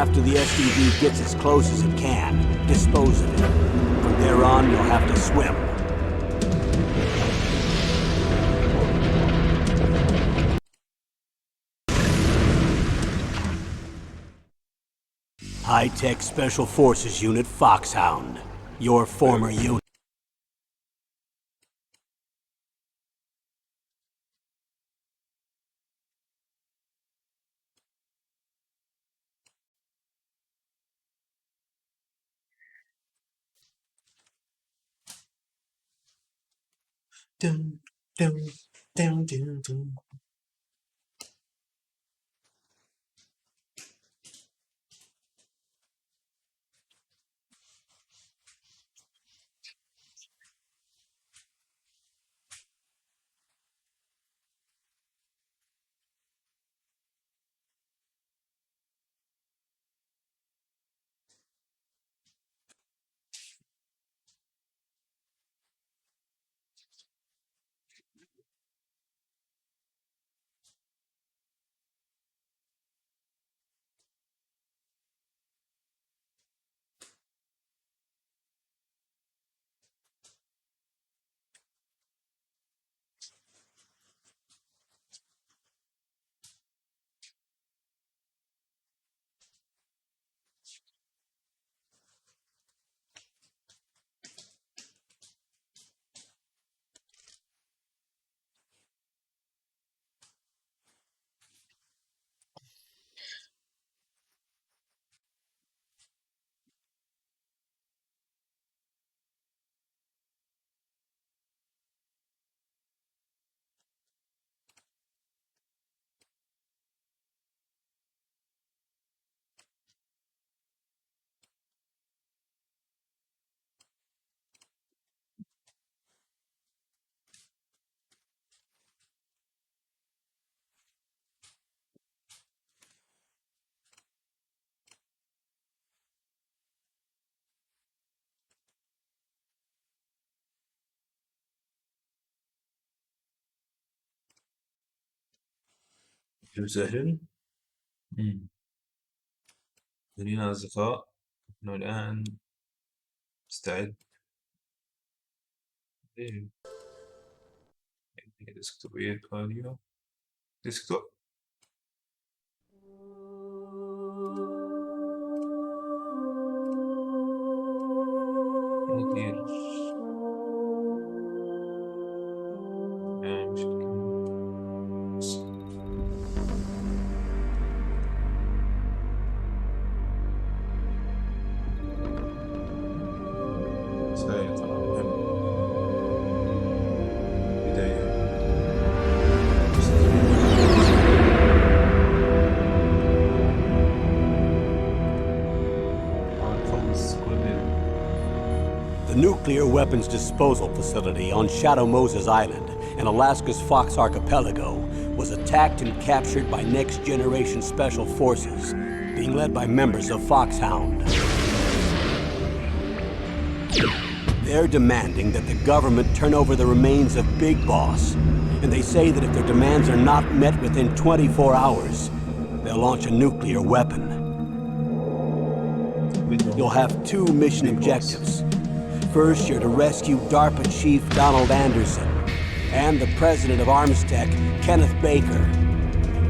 After the SDV gets as close as it can, dispose of it. From there on, you'll have to swim. High-tech Special Forces Unit Foxhound. Your former unit. Dun, dun, dun, dun, dun. أهلا وسهلا. خلينا أصدقاء، نحن الآن نستعد ديسكتوبية أوديو ديسكتوب. مدير سيطرة مهم. بداية The nuclear weapons disposal facility on Shadow Moses Island in Alaska's Fox Archipelago was attacked and captured by next-generation special forces, being led by members of Foxhound. They're demanding that the government turn over the remains of Big Boss, and they say that if their demands are not met within 24 hours, they'll launch a nuclear weapon. You'll have two mission objectives. First, you're to rescue DARPA Chief Donald Anderson and the president of Armstech, Kenneth Baker.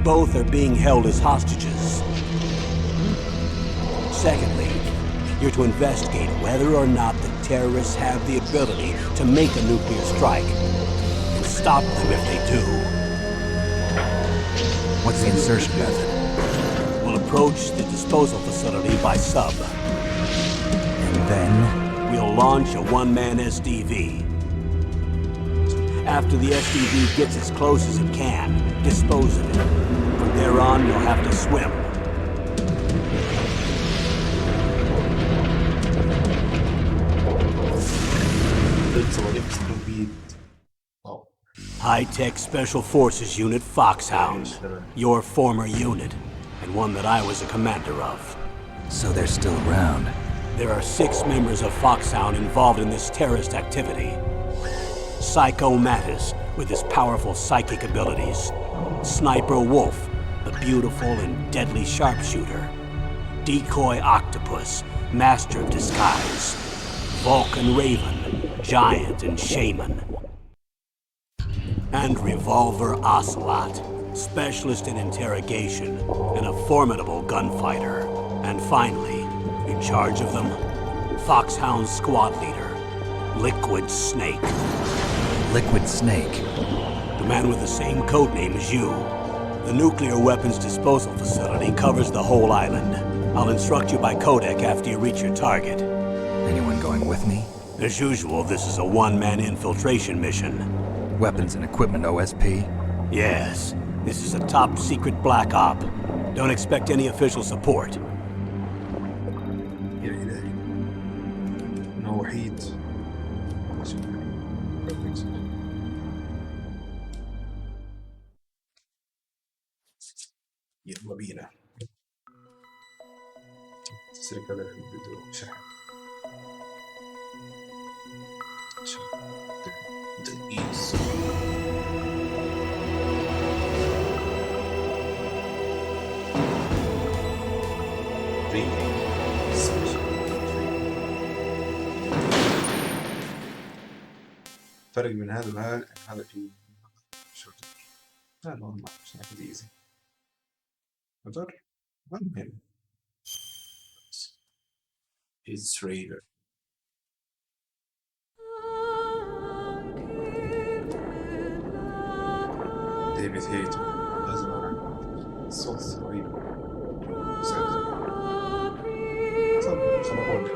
Both are being held as hostages. Secondly, you're to investigate whether or not the terrorists have the ability to make a nuclear strike and stop them if they do. What's the insertion method? We'll approach the disposal facility by sub. And then? We'll launch a one-man SDV. After the SDV gets as close as it can, dispose of it. From there on, you'll have to swim. High-tech Special Forces Unit Foxhound. Your former unit, and one that I was a commander of. So they're still around. There are 6 members of Foxhound involved in this terrorist activity. Psycho Mattis, with his powerful psychic abilities. Sniper Wolf, the beautiful and deadly sharpshooter. Decoy Octopus, Master of Disguise, Vulcan Raven, Giant and Shaman, and Revolver Ocelot, Specialist in Interrogation and a formidable gunfighter. And finally, in charge of them, Foxhound Squad Leader, Liquid Snake. Liquid Snake. The man with the same codename as you. The nuclear weapons disposal facility covers the whole island. I'll instruct you by codec after you reach your target. Anyone going with me? As usual, this is a one-man infiltration mission. Weapons and equipment OSP? Yes, this is a top-secret black op. Don't expect any official support. يا إلهي أنا وحيد. يلا بينا. تسرق هذا الفيديو شحن. دقيس. فرق بين هذا وهذا هذا في شورت. لا نورمال مش ناخذ ايزي. أقدر المهم is trader. ديفيد هيتو لازم أعرف الصوت رهيب. خلقوني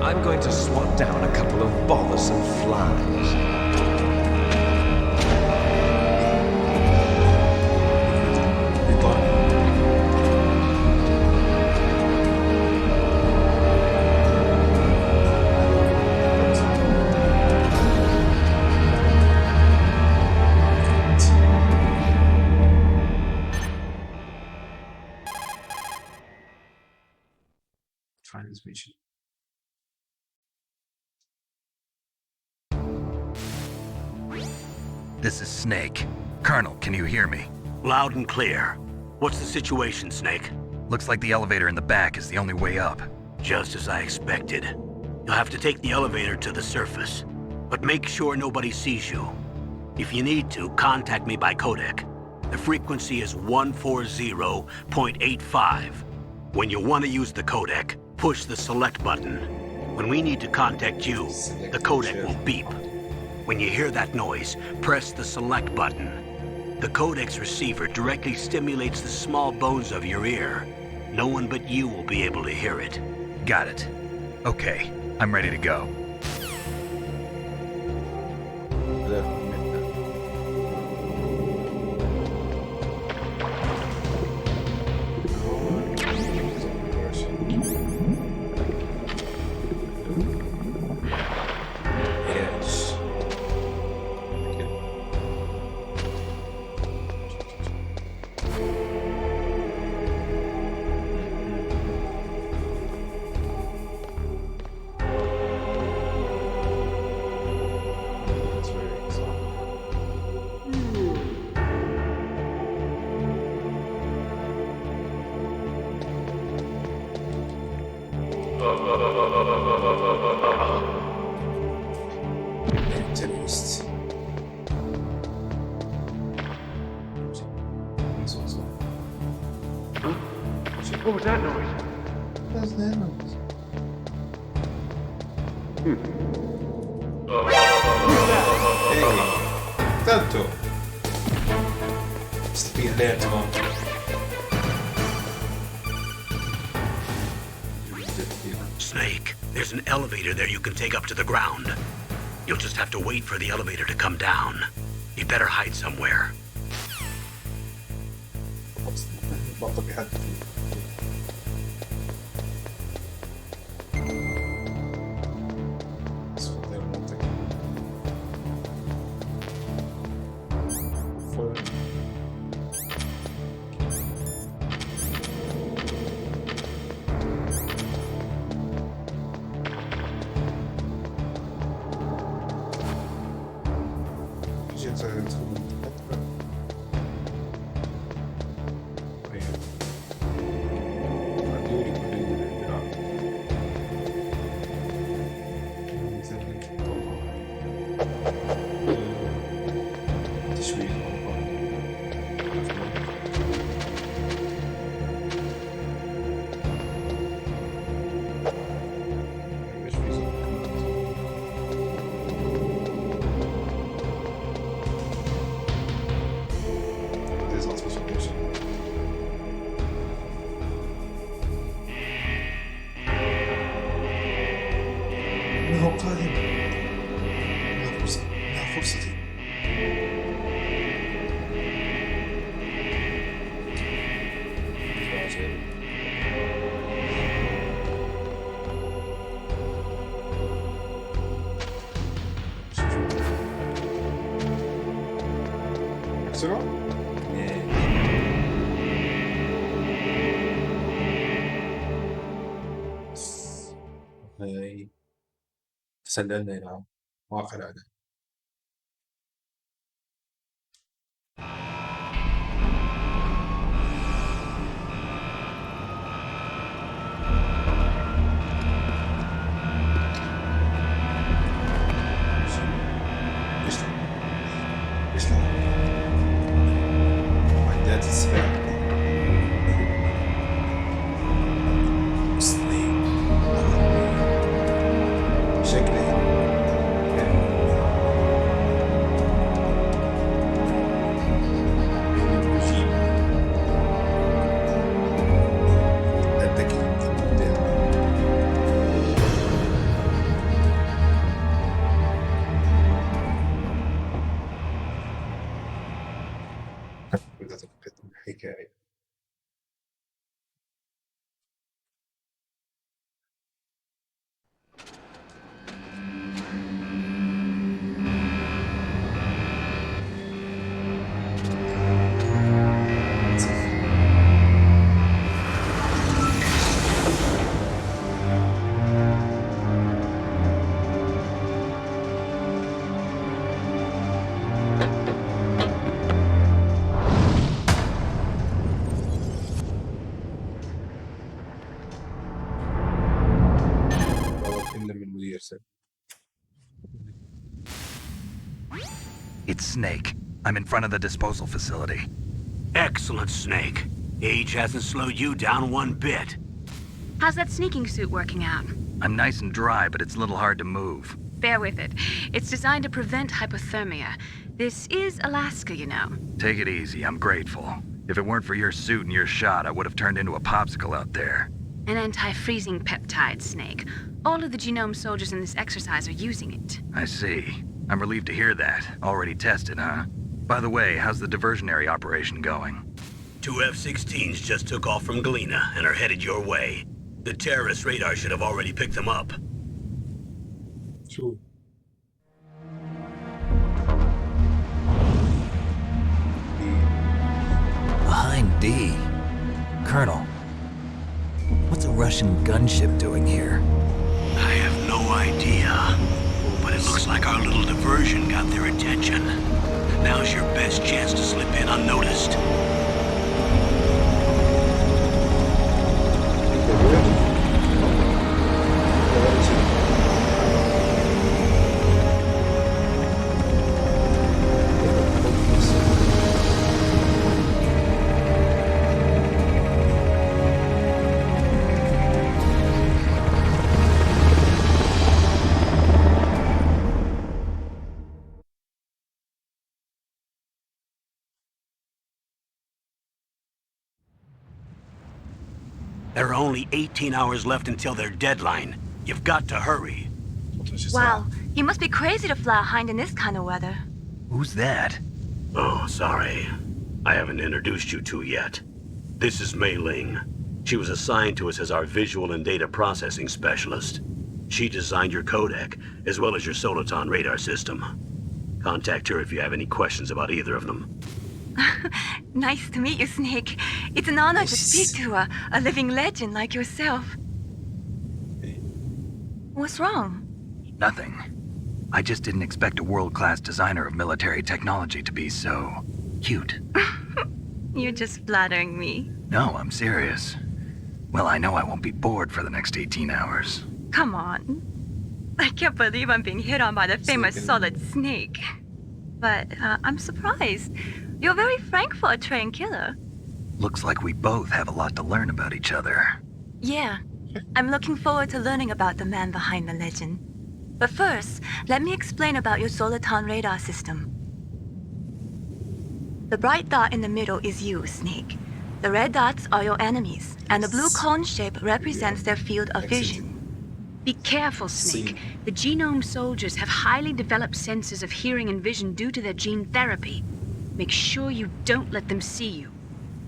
I'm going to swat down a couple of bothersome flies. Transmission. This is Snake. Colonel, can you hear me? Loud and clear. What's the situation, Snake? Looks like the elevator in the back is the only way up. Just as I expected. You'll have to take the elevator to the surface. But make sure nobody sees you. If you need to, contact me by codec. The frequency is 140.85. When you want to use the codec, push the select button. When we need to contact you, the codec will beep. When you hear that noise, press the select button. The codec's receiver directly stimulates the small bones of your ear. No one but you will be able to hear it. Got it. Okay, I'm ready to go. Terrorist. What was that noise? What's that noise? Hey, tanto. Stai allerta. Snake, there's an elevator there you can take up to the ground. You'll just have to wait for the elevator to come down. You better hide somewhere. بطل بيحدد. senza إنه قادم. إنها فرصتي. بسرعة؟ هاي تسللنا إلى واقع الأعداء. ليش لا؟ معدات السلاح. سنيك. شكله حكاية. إلا من مدير سن. It's Snake. I'm in front of the disposal facility. Excellent, Snake. Age hasn't slowed you down one bit. How's that sneaking suit working out? I'm nice and dry, but it's a little hard to move. Bear with it. It's designed to prevent hypothermia. This is Alaska, you know. Take it easy, I'm grateful. If it weren't for your suit and your shot, I would have turned into a popsicle out there. An anti-freezing peptide, Snake. All of the genome soldiers in this exercise are using it. I see. I'm relieved to hear that. Already tested, huh? By the way, how's the diversionary operation going? 2 F-16s just took off from Galena and are headed your way. The terrorist radar should have already picked them up. شو؟ Behind D. Colonel, what's a Russian gunship doing here? I have no idea, but it looks like our little diversion got their attention. Now's your best chance to slip in unnoticed. There are only 18 hours left until their deadline. You've got to hurry. Wow, you must be crazy to fly a hind in this kind of weather. Who's that? Oh, sorry. I haven't introduced you to yet. This is Mei Ling. She was assigned to us as our visual and data processing specialist. She designed your codec, as well as your Soliton radar system. Contact her if you have any questions about either of them. Nice to meet you, Snake. It's an honor to speak to a living legend like yourself. What's wrong? Nothing. I just didn't expect a world-class designer of military technology to be so cute. You're just flattering me. No, I'm serious. Well, I know I won't be bored for the next 18 hours. Come on. I can't believe I'm being hit on by the famous Snake. Solid Snake. But I'm surprised. You're very frank for a trained killer. Looks like we both have a lot to learn about each other. Yeah, I'm looking forward to learning about the man behind the legend. But first, let me explain about your Soliton radar system. The bright dot in the middle is you, Snake. The red dots are your enemies, and the blue cone shape represents their field of vision. Be careful, Snake. See. The genome soldiers have highly developed senses of hearing and vision due to their gene therapy. Make sure you don't let them see you.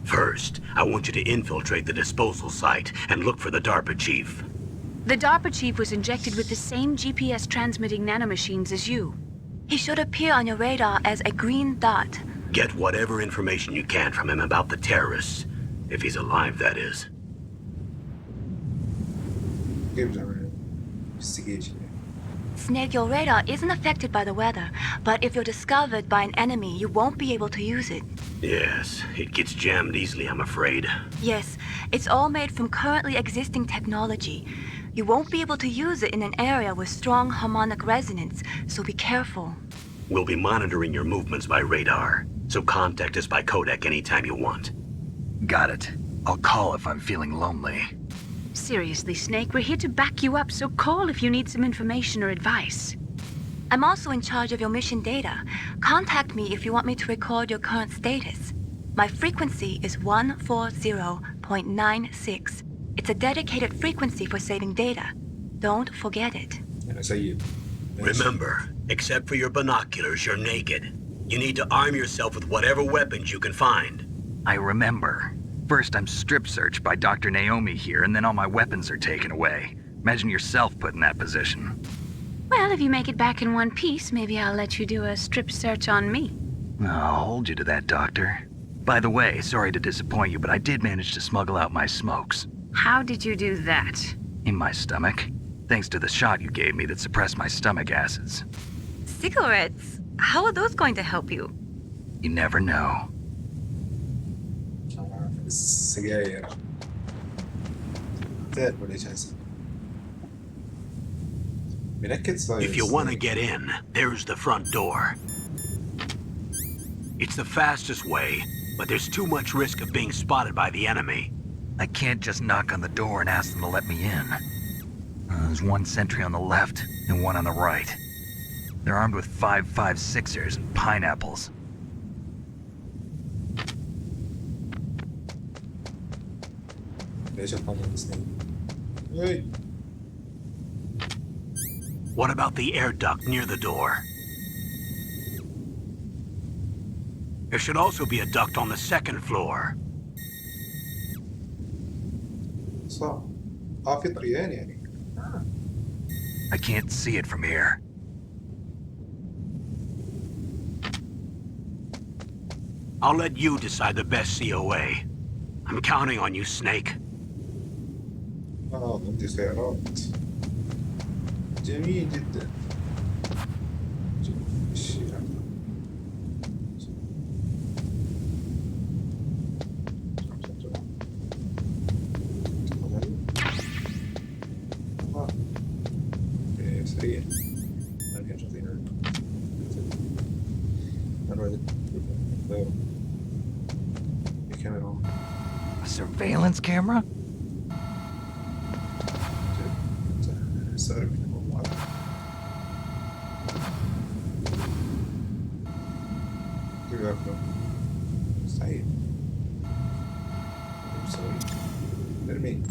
First, I want you to infiltrate the disposal site and look for the DARPA chief. The DARPA chief was injected with the same GPS transmitting nanomachines as you. He should appear on your radar as a green dot. Get whatever information you can from him about the terrorists. If he's alive, that is. Investigation. Snake, your radar isn't affected by the weather, but if you're discovered by an enemy, you won't be able to use it. Yes, it gets jammed easily, I'm afraid. Yes, it's all made from currently existing technology. You won't be able to use it in an area with strong harmonic resonance, so be careful. We'll be monitoring your movements by radar, so contact us by codec anytime you want. Got it. I'll call if I'm feeling lonely. Seriously, Snake, we're here to back you up, so call if you need some information or advice. I'm also in charge of your mission data. Contact me if you want me to record your current status. My frequency is 140.96. It's a dedicated frequency for saving data. Don't forget it. And I say you. Remember, except for your binoculars, you're naked. You need to arm yourself with whatever weapons you can find. I remember. First, I'm strip searched by Dr. Naomi here, and then all my weapons are taken away. Imagine yourself put in that position. Well, if you make it back in one piece, maybe I'll let you do a strip search on me. I'll hold you to that, Doctor. By the way, sorry to disappoint you, but I did manage to smuggle out my smokes. How did you do that? In my stomach. Thanks to the shot you gave me that suppressed my stomach acids. Cigarettes? How are those going to help you? You never know. السجاير تعرف ولا ايش هسه بنكد صاير. If you want to get in, there's the front door. It's the fastest way, but there's too much risk of being spotted by the enemy. I can't just knock on the door and ask them to let me in. There's one sentry on the left and one on the right. They're armed with 5.56ers and pineapples. ليش الحمد سنين؟ Hey. What about the air duct near the door? There should also be a duct on the second floor. صح. في طريقين يعني. I can't see it from here. I'll let you decide the best COA. I'm counting on you, Snake. عندي سيارات. جميل جدا. الشيء هذا. سريع. أرجع شوفينا. الكاميرا. A surveillance camera? صار من الموضوع. كيف أفضل؟ مستحيل. مسوي. نرمي.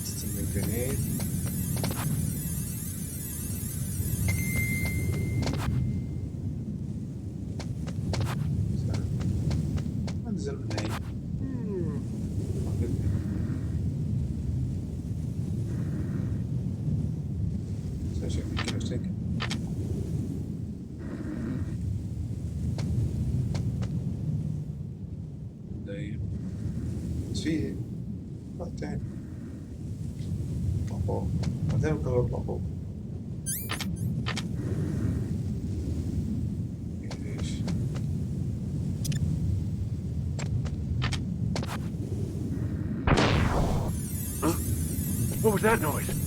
استعمل grenade. انزل من هاي. شوف يمكن افتك. طيب Sì, va bene. Dopo, guardiamo quello dopo. What was that noise?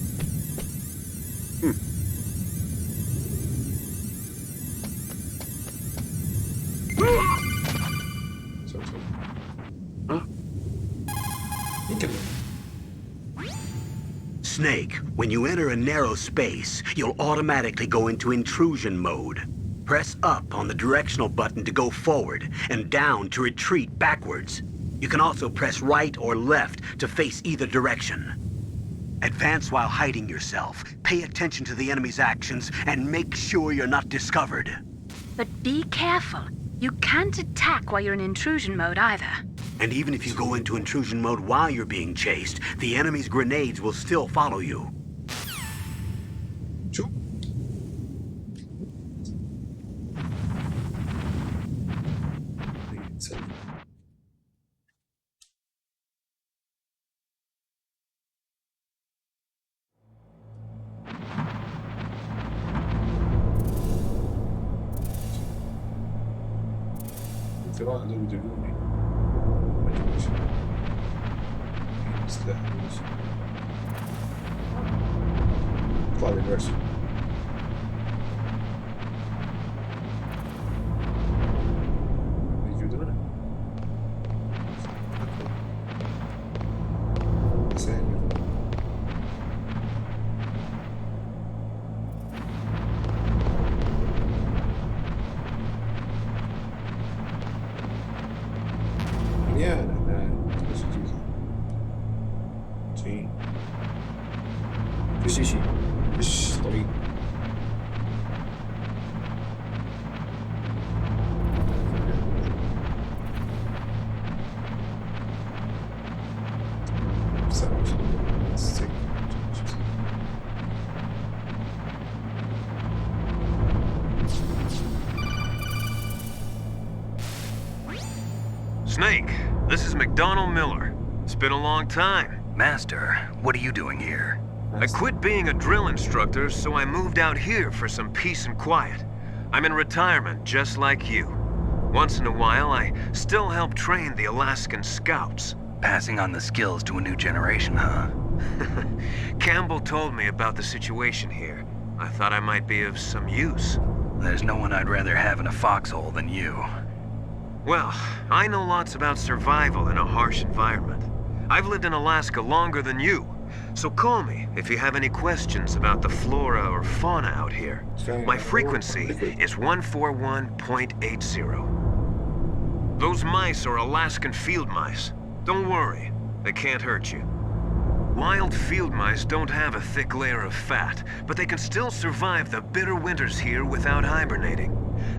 Snake, when you enter a narrow space, you'll automatically go into intrusion mode. Press up on the directional button to go forward, and down to retreat backwards. You can also press right or left to face either direction. Advance while hiding yourself, pay attention to the enemy's actions, and make sure you're not discovered. But be careful. You can't attack while you're in intrusion mode either. And even if you go into intrusion mode while you're being chased, the enemy's grenades will still follow you. شو القراءة دول يدلوني ما يجوش سلاح يجوش طلع لي الورش يجودون سهل Yeah, sí. Sí. Estoy. Snake, this is McDonald Miller. It's been a long time. Master, what are you doing here? I quit being a drill instructor, so I moved out here for some peace and quiet. I'm in retirement, just like you. Once in a while, I still help train the Alaskan Scouts. Passing on the skills to a new generation, huh? Campbell told me about the situation here. I thought I might be of some use. There's no one I'd rather have in a foxhole than you. Well, I know lots about survival in a harsh environment. I've lived in Alaska longer than you, so call me if you have any questions about the flora or fauna out here. My frequency is 141.80. Those mice are Alaskan field mice. Don't worry, they can't hurt you. Wild field mice don't have a thick layer of fat, but they can still survive the bitter winters here without hibernating.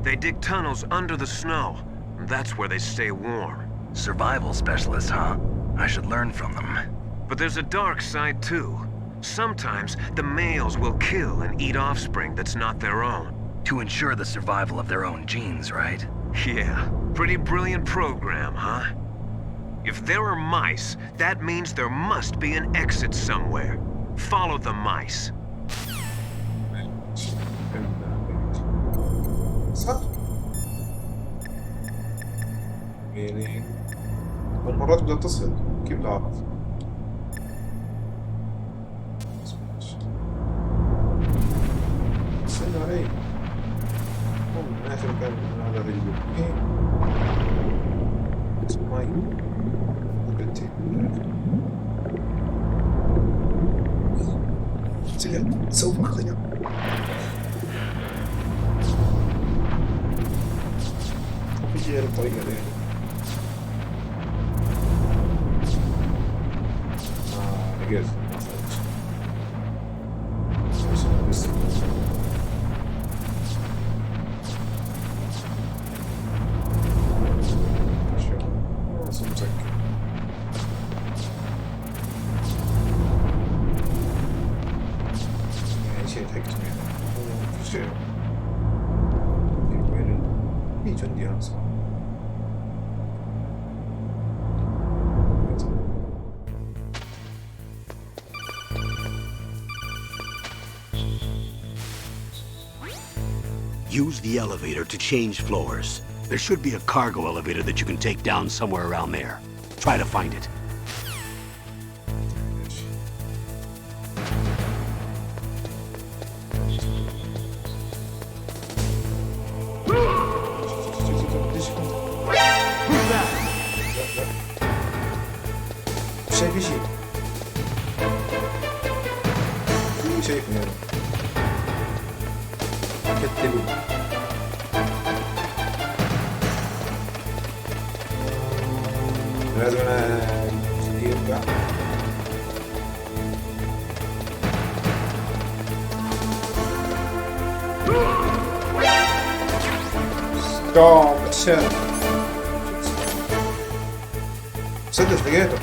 They dig tunnels under the snow. That's where they stay warm. Survival specialists, huh? I should learn from them. But there's a dark side too. Sometimes the males will kill and eat offspring that's not their own. To ensure the survival of their own genes, right? Yeah, pretty brilliant program, huh? If there are mice, that means there must be an exit somewhere. Follow the mice. صح يعني مرات بدها تصل كيف بدي أعرف استنى علي من آخر كان من هذا الريديو ماي بنتي سوف أخذها هي الطريقة دي لقيت شيء ضحكت منه في شيء في جندي أصلا Use the elevator to change floors. There should be a cargo elevator that you can take down somewhere around there. Try to find it. في شيء شايف هنا كتبوا لازم انا يرجع ستوب اتشال سدس لقيته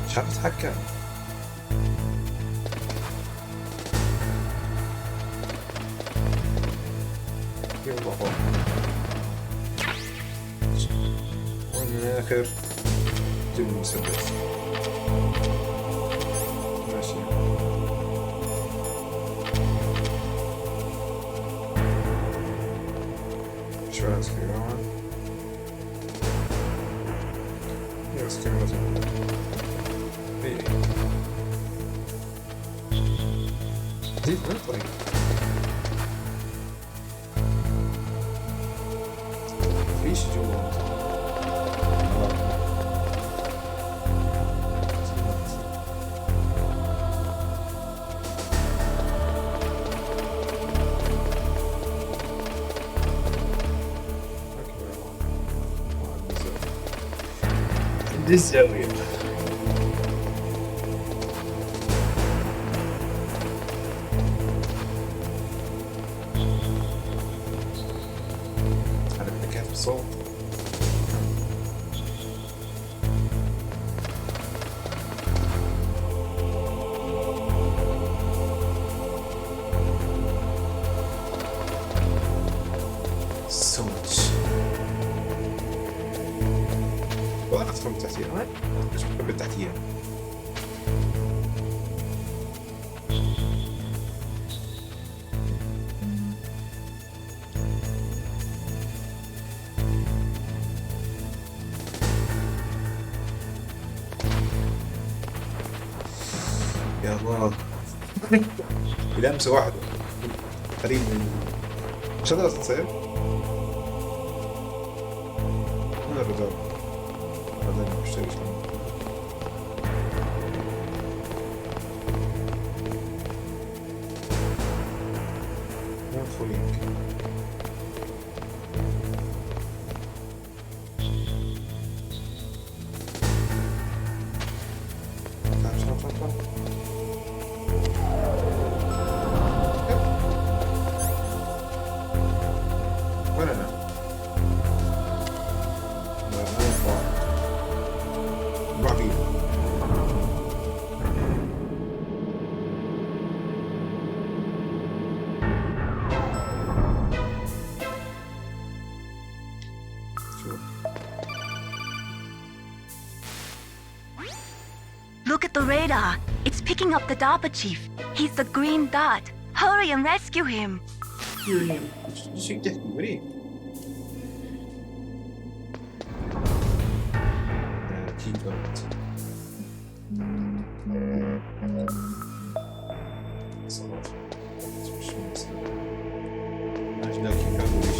مش عارف اتحكم يلا فوق ومن الاخر جيب المسدس ماشي شوية عسكري معاً عسكري مثلا دي طيب فيش جوا دي الزاوية صوت والله أدخل بالتحتية ليش بحب بالتحتية يا الله بلمسة واحدة قريب من شجرة تصير من الرجال هذا مشتري شلون مو فولينك وين انا؟ بعدين Look at the radar. It's picking up the DARPA chief. He's the green dot. Hurry and rescue him. شيء تحكي وليه؟ كي كارد صراحة مش مسلم عندنا كي كارد وليش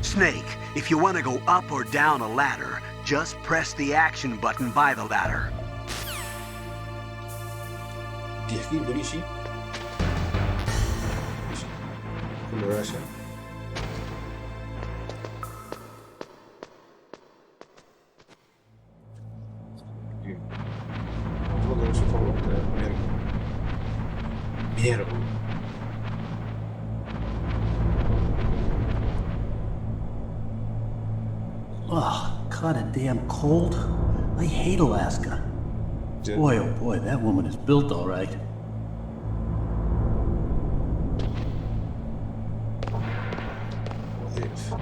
Snake, if you want to go up or down a ladder, just press the action button by the ladder. بيحكي لي شيء كل راشة والله شوف ميرو caught a damn cold? I hate Alaska. Boy, oh boy, that woman is built all right. What if?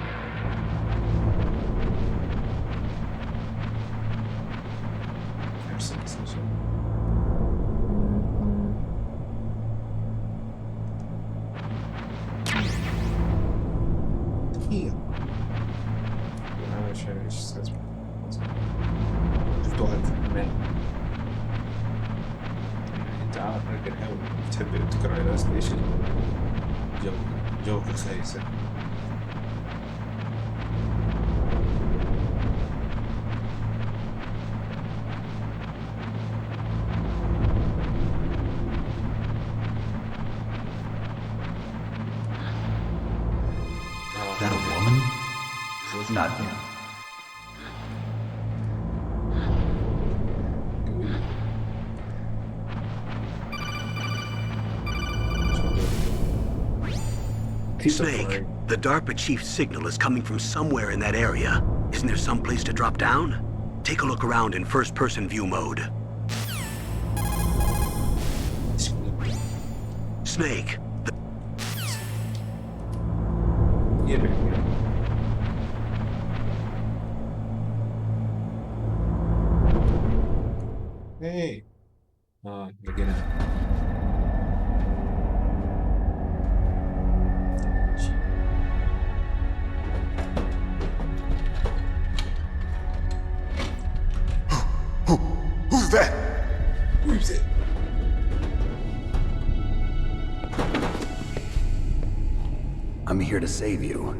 تحب تقرأ على ايش جو كويس. That a woman? Not me. Snake, the DARPA chief's signal is coming from somewhere in that area. Isn't there some place to drop down? Take a look around in first-person view mode. Snake, Hey. لقينا. Who's that? Who's it? I'm here to save you.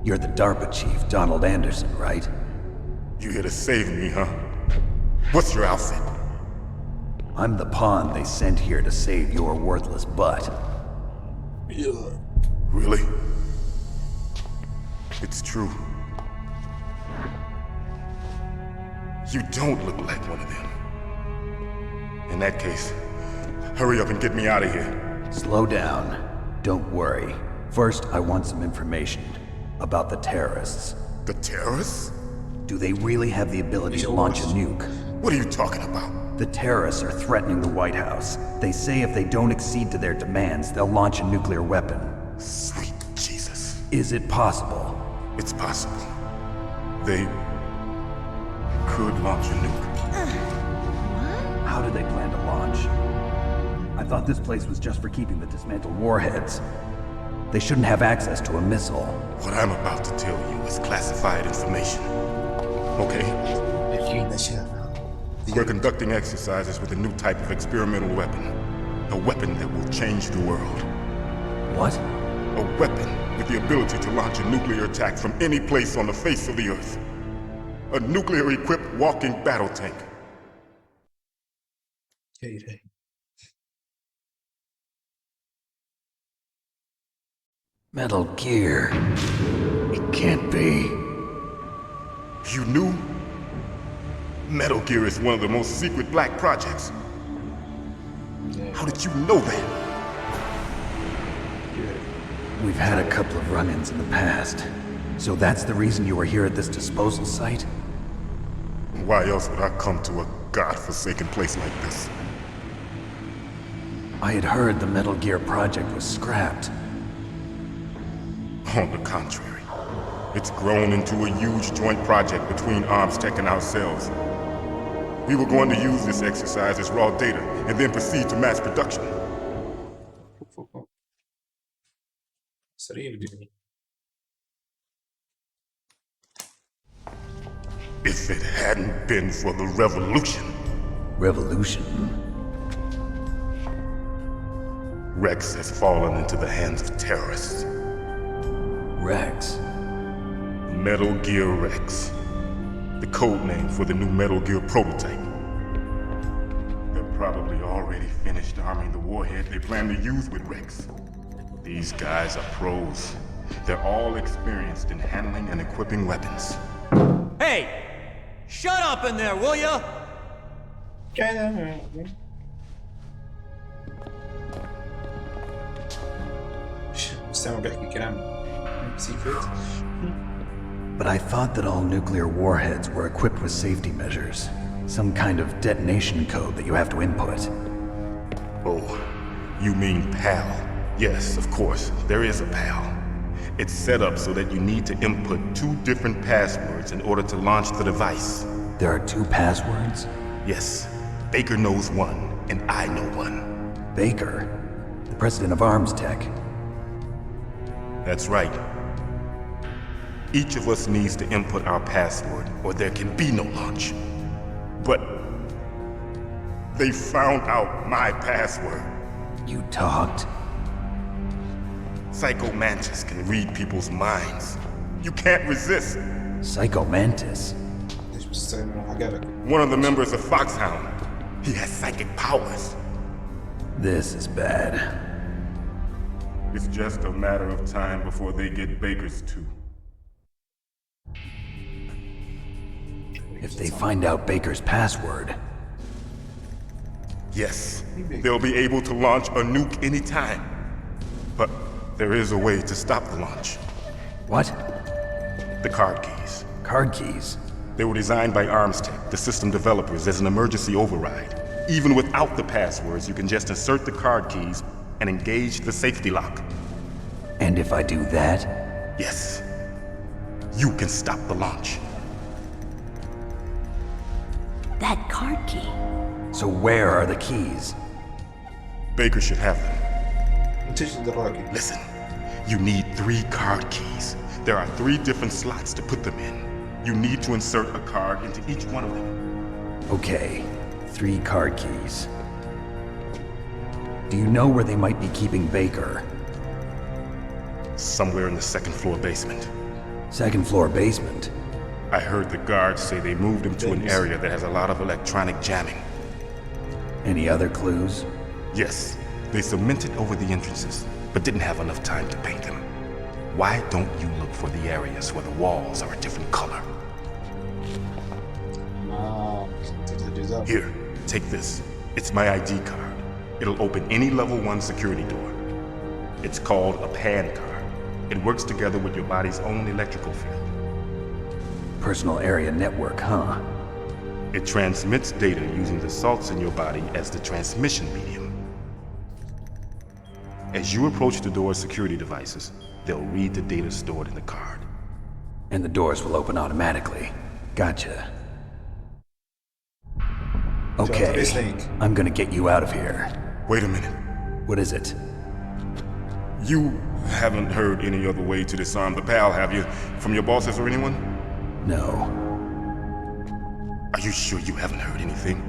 You're the DARPA chief, Donald Anderson, right? You here to save me, huh? What's your outfit? I'm the pawn they sent here to save your worthless butt. Yeah. Really? It's true. You don't look like one of them. In that case, hurry up and get me out of here. Slow down. Don't worry. First, I want some information about the terrorists. The terrorists? Do they really have the ability to launch a nuke? What are you talking about? The terrorists are threatening the White House. They say if they don't accede to their demands, they'll launch a nuclear weapon. Sweet Jesus. Is it possible? It's possible. They could launch a nuke. How do they plan to launch? I thought this place was just for keeping the dismantled warheads. They shouldn't have access to a missile. What I'm about to tell you is classified information. Okay? We're conducting exercises with a new type of experimental weapon. A weapon that will change the world. What? A weapon with the ability to launch a nuclear attack from any place on the face of the Earth. A nuclear-equipped walking battle tank. Metal Gear. It can't be. You knew? Metal Gear is one of the most secret black projects. How did you know that? We've had a couple of run-ins in the past. So that's the reason you were here at this disposal site? Why else would I come to a god-forsaken place like this? I had heard the Metal Gear project was scrapped. On the contrary, it's grown into a huge joint project between Armstech and ourselves. We were going to use this exercise as raw data and then proceed to mass production. If it hadn't been for the revolution. Revolution? Rex has fallen into the hands of terrorists. Rex? Metal Gear Rex. The code name for the new Metal Gear prototype. They're probably already finished arming the warhead they plan to use with Rex. These guys are pros. They're all experienced in handling and equipping weapons. Hey! Shut up in there, will ya? استمع بيحكي كلام سيكريت. but I thought that all nuclear warheads were equipped with safety measures. Some kind of detonation code that you have to input. Oh, you mean PAL? Yes, of course, there is a PAL. It's set up so that you need to input 2 different passwords in order to launch the device. There are 2 passwords? Yes, Baker knows one, and I know one. Baker? The president of Arms Tech. That's right. Each of us needs to input our password, or there can be no launch. But they found out my password. You talked? Psycho Mantis can read people's minds. You can't resist. Psycho Mantis? One of the members of Foxhound. He has psychic powers. This is bad. It's just a matter of time before they get Baker's too. If they find out Baker's password... Yes, they'll be able to launch a nuke anytime. But there is a way to stop the launch. What? The card keys. Card keys? They were designed by Arms Tech, the system developers, as an emergency override. Even without the passwords, you can just insert the card keys and engage the safety lock. And if I do that? Yes. You can stop the launch. That card key. So where are the keys? Baker should have them. Listen, you need 3 card keys. There are 3 different slots to put them in. You need to insert a card into each one of them. Okay, 3 card keys. Do you know where they might be keeping Baker? Somewhere in the 2nd floor basement. 2nd floor basement? I heard the guards say they moved him to an area that has a lot of electronic jamming. Any other clues? Yes, they cemented over the entrances, but didn't have enough time to paint them. Why don't you look for the areas where the walls are a different color? Here, take this. It's my ID card. It'll open any level 1 security door. It's called a PAN card. It works together with your body's own electrical field. Personal area network, huh? It transmits data using the salts in your body as the transmission medium. As you approach the door's security devices, they'll read the data stored in the card. And the doors will open automatically. Gotcha. Okay, I'm gonna get you out of here. Wait a minute. What is it? You haven't heard any other way to disarm the PAL, have you? From your bosses or anyone? No. Are you sure you haven't heard anything?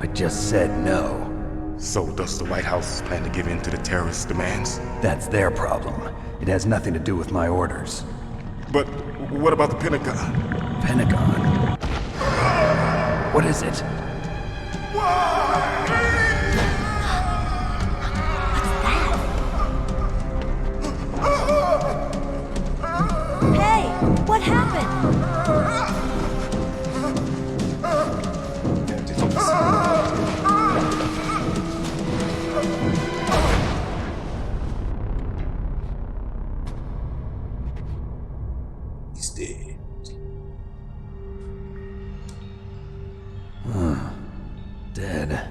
I just said no. So does the White House plan to give in to the terrorists' demands? That's their problem. It has nothing to do with my orders. But what about the Pentagon? Pentagon? What is it? Hey, what happened? He's dead. Dead.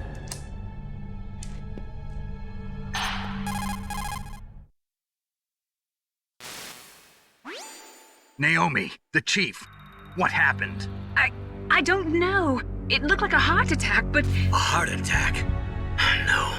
Naomi, the chief. What happened? I don't know. It looked like a heart attack, but... A heart attack? No,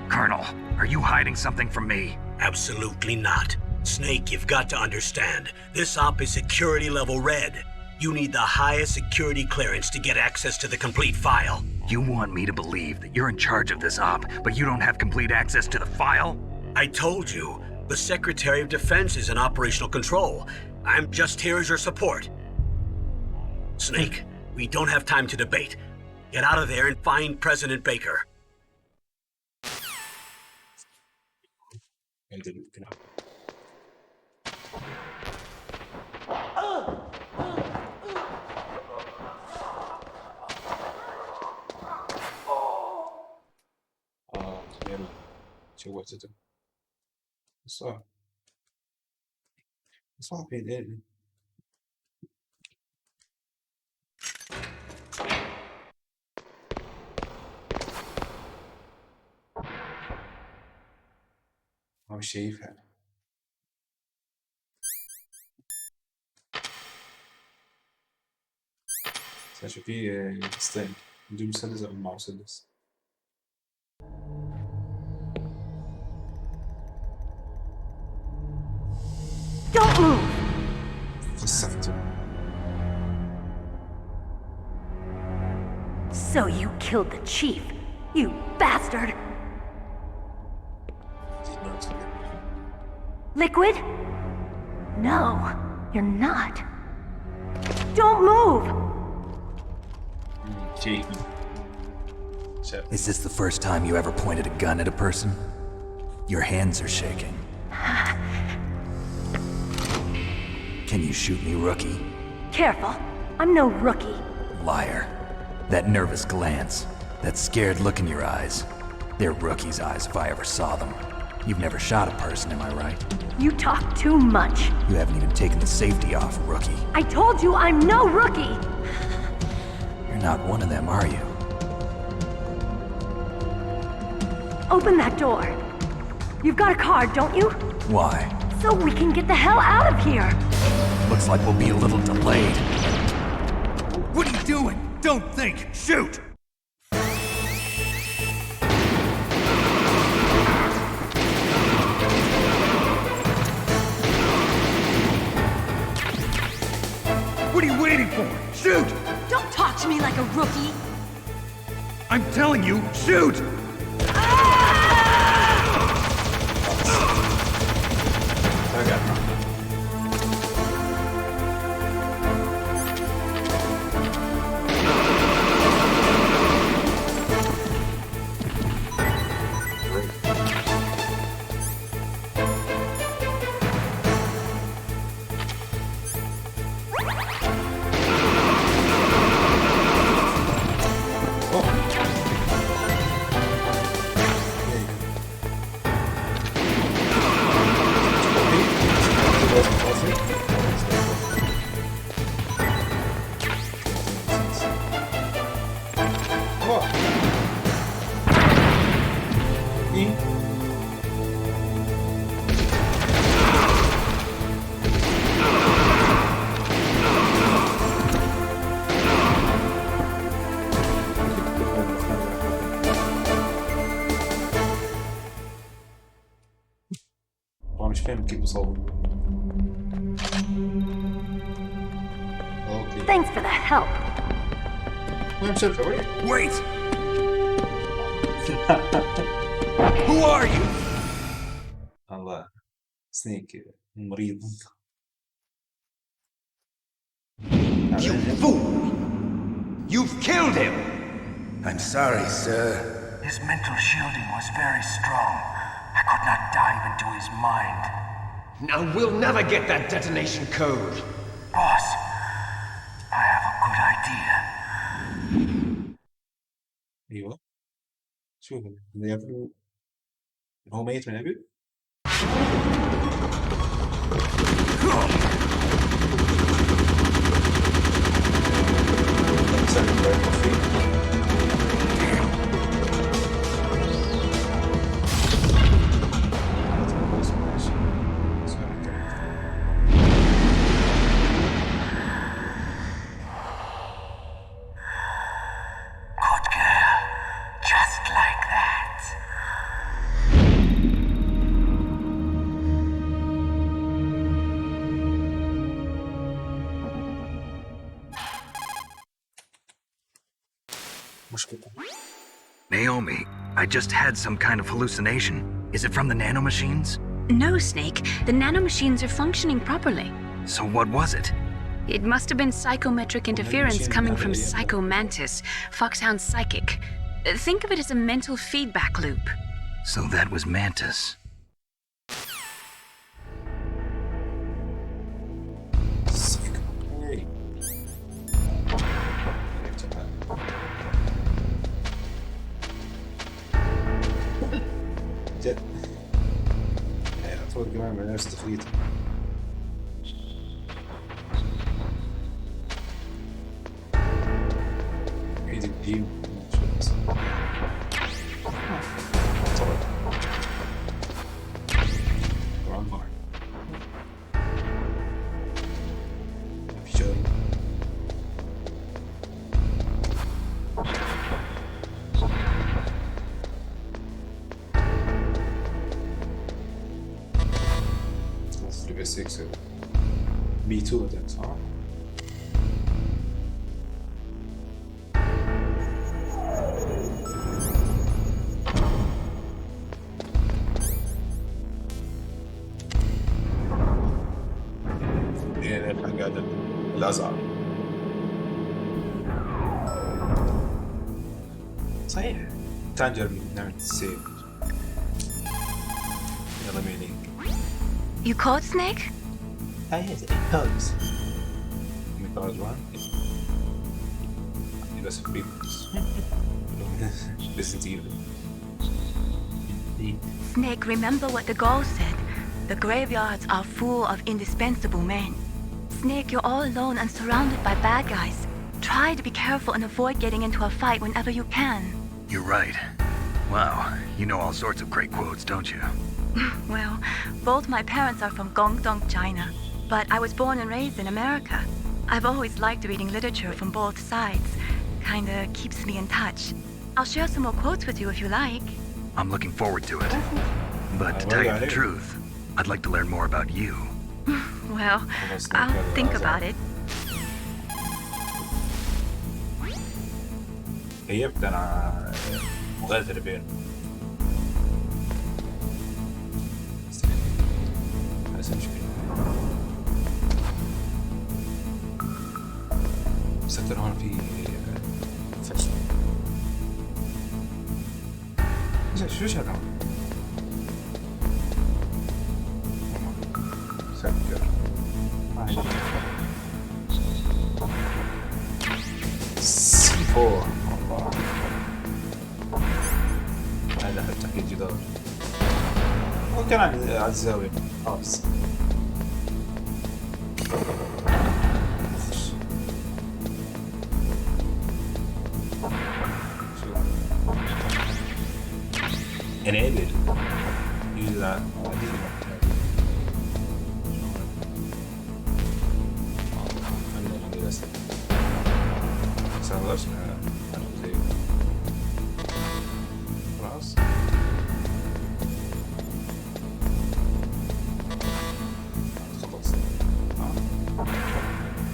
Colonel, are you hiding something from me? absolutely not. Snake, you've got to understand. This op is security level red. You need the highest security clearance to get access to the complete file. You want me to believe that you're in charge of this op, but you don't have complete access to the file? I told you, the Secretary of Defense is in operational control. I'm just here as your support. Snake, we don't have time to debate. Get out of there and find President Baker. Yalla. Chill what to do. What's up? What's up, Pete? هو مش شايفها. بس عشان في ستاند دي مسدس أو مع مسدس. Don't move! فسخته. So you killed the chief, you bastard! Liquid? No, you're not. Don't move! Shaky. Is this the first time you ever pointed a gun at a person? Your hands are shaking. Can you shoot me, rookie? Careful, I'm no rookie. Liar. That nervous glance, that scared look in your eyes. They're rookie's eyes if I ever saw them. You've never shot a person, am I right? You talk too much. You haven't even taken the safety off, rookie. I told you I'm no rookie! You're not one of them, are you? Open that door. You've got a card, don't you? Why? So we can get the hell out of here! Looks like we'll be a little delayed. What are you doing? Don't think! Shoot! What are you waiting for? Shoot! Don't talk to me like a rookie! I'm telling you, shoot! I got it. مش فاهم كيف بصور. اوكي. Thanks for the help. I'm sure for it. Wait! Who are you? الله سنيك مريض. You fool! You've killed him! I'm sorry, sir. His mental shielding was very strong. I could not dive into his mind. Now we'll never get that detonation code. Boss, I have a good idea. ايوه شوف اللي ياكلوا هو ميت من قبل. Naomi, I just had some kind of hallucination. Is it from the nanomachines? No, Snake. The nanomachines are functioning properly. So what was it? It must have been psychometric interference coming from Psycho Mantis, Foxhound's psychic. Think of it as a mental feedback loop. So that was Mantis. جد أطول كمان من نفس تفريط. عيد الدين شو بس B6 B2 ده صح؟ ايه الحاجات الازرق صحيح تنجر نعمل السيف يلا ميني You caught Snake? yes, it does. Because one بس فري listen to you. Snake, remember what the Gaul said. The graveyards are full of indispensable men. Snake, you're all alone and surrounded by bad guys. Try to be careful and avoid getting into a fight whenever you can. You're right. Wow, you know all sorts of great quotes, don't you? Well, both my parents are from Guangdong, China, but I was born and raised in America. I've always liked reading literature from both sides. Kinda keeps me in touch. I'll share some more quotes with you if you like. I'm looking forward to it. But to tell you the truth, I'd like to learn more about you. Well, I'll think about it. كيفت انا مغادر بين ستر هون في فشل شو هذا؟ سكر C4 الله هذا حتى في جدار ممكن على الزاوية خلاص enable use that خلاص خلاص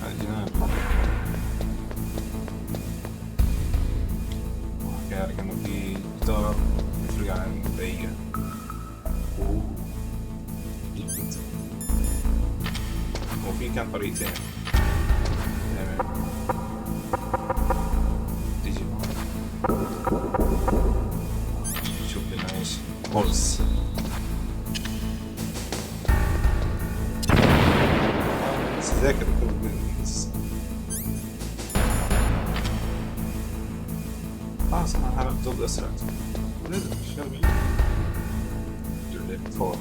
الجناب وحكى لك انه في جدار يفرق عن البقية وفي كان طريقتين تيجي شوف لنا ايش هولز ذاكر خلاص انا هلعب ضد اسرع نزل شغل فور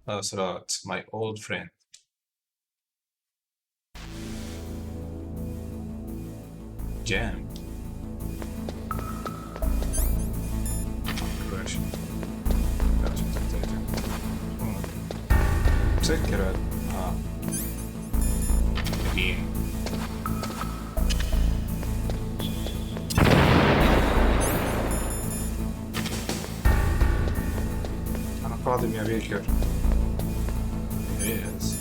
اسرع my old friend jam مسكر قديم أنا قادم يا بيكر يس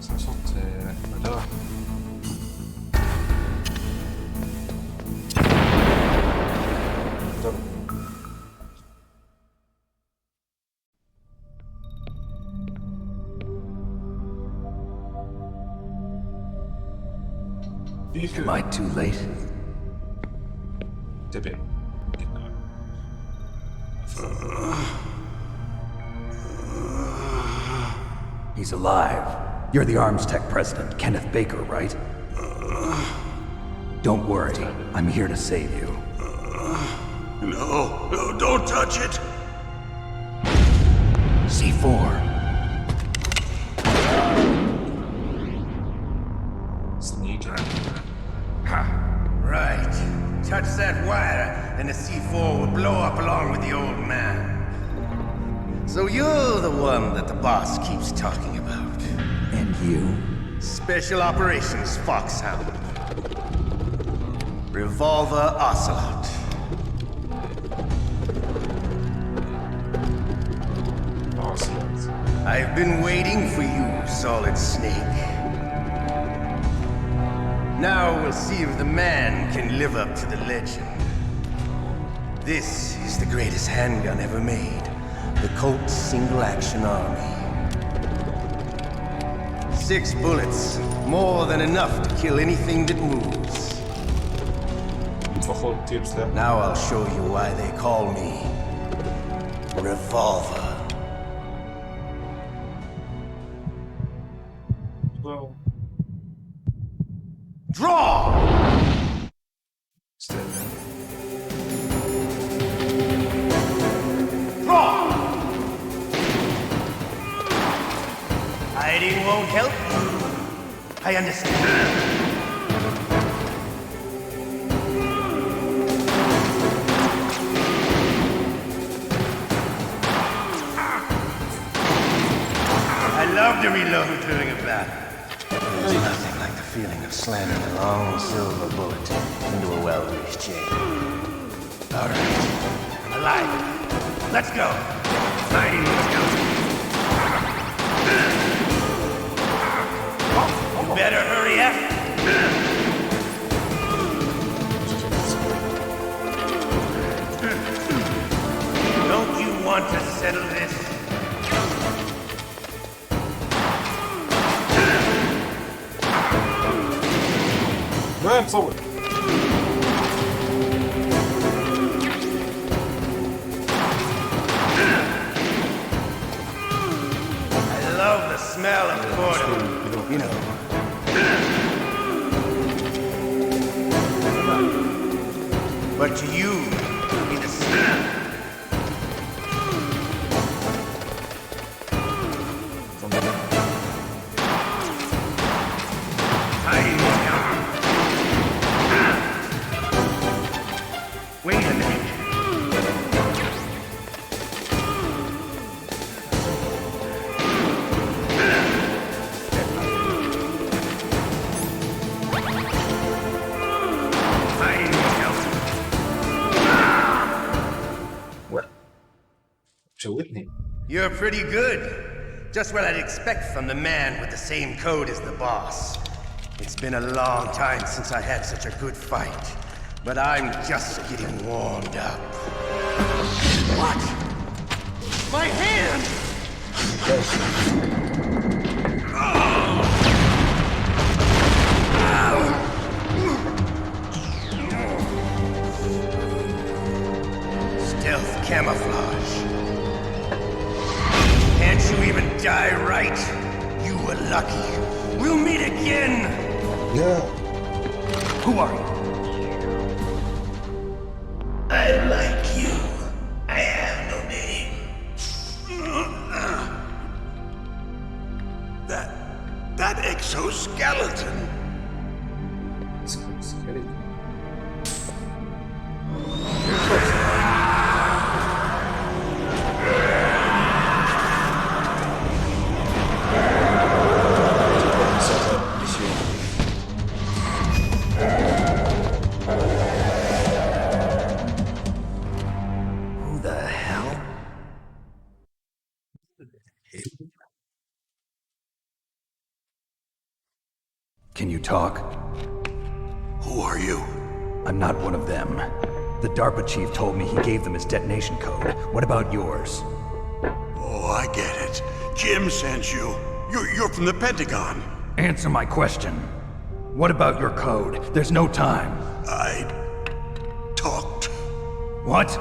صوت مدار Am I too late? تبع He's alive. You're the Arms Tech president, Kenneth Baker, right? Don't worry. I'm here to save you. No, don't touch it! C4. Right. Touch that wire, and the C4 will blow up along with the old man. So you're the one that the boss keeps talking about. And you? Special Operations Foxhound. Revolver Ocelot. I've been waiting for you, Solid Snake. Now we'll see if the man can live up to the legend. This is the greatest handgun ever made. The Colt's Single Action Army. 6 bullets, more than enough to kill anything that moves. Now I'll show you why they call me Revolver. Draw! Draw! Hiding won't help you. I understand. I love to reload during a battle. There's nothing like the feeling of slamming a long silver bullet into a well-greased chain. All right, I'm alive. Let's go. Fighting You better hurry up. Don't you want to settle this? Go forward. I love the smell of corn. You know. But to you, it'll be the smell. Wait a minute. What? Whitney. You're pretty good. Just what I'd expect from the man with the same code as the boss. It's been a long time since I had such a good fight. But I'm just getting warmed up. What? My hand! Stealth camouflage. Can't you even die right? You were lucky. We'll meet again! Yeah. Who are you? I like you. I have no name. That exoskeleton. Can you talk? Who are you? I'm not one of them. The DARPA chief told me he gave them his detonation code. What about yours? Oh, I get it. Jim sent you. You're from the Pentagon. Answer my question. What about your code? There's no time. I talked. What?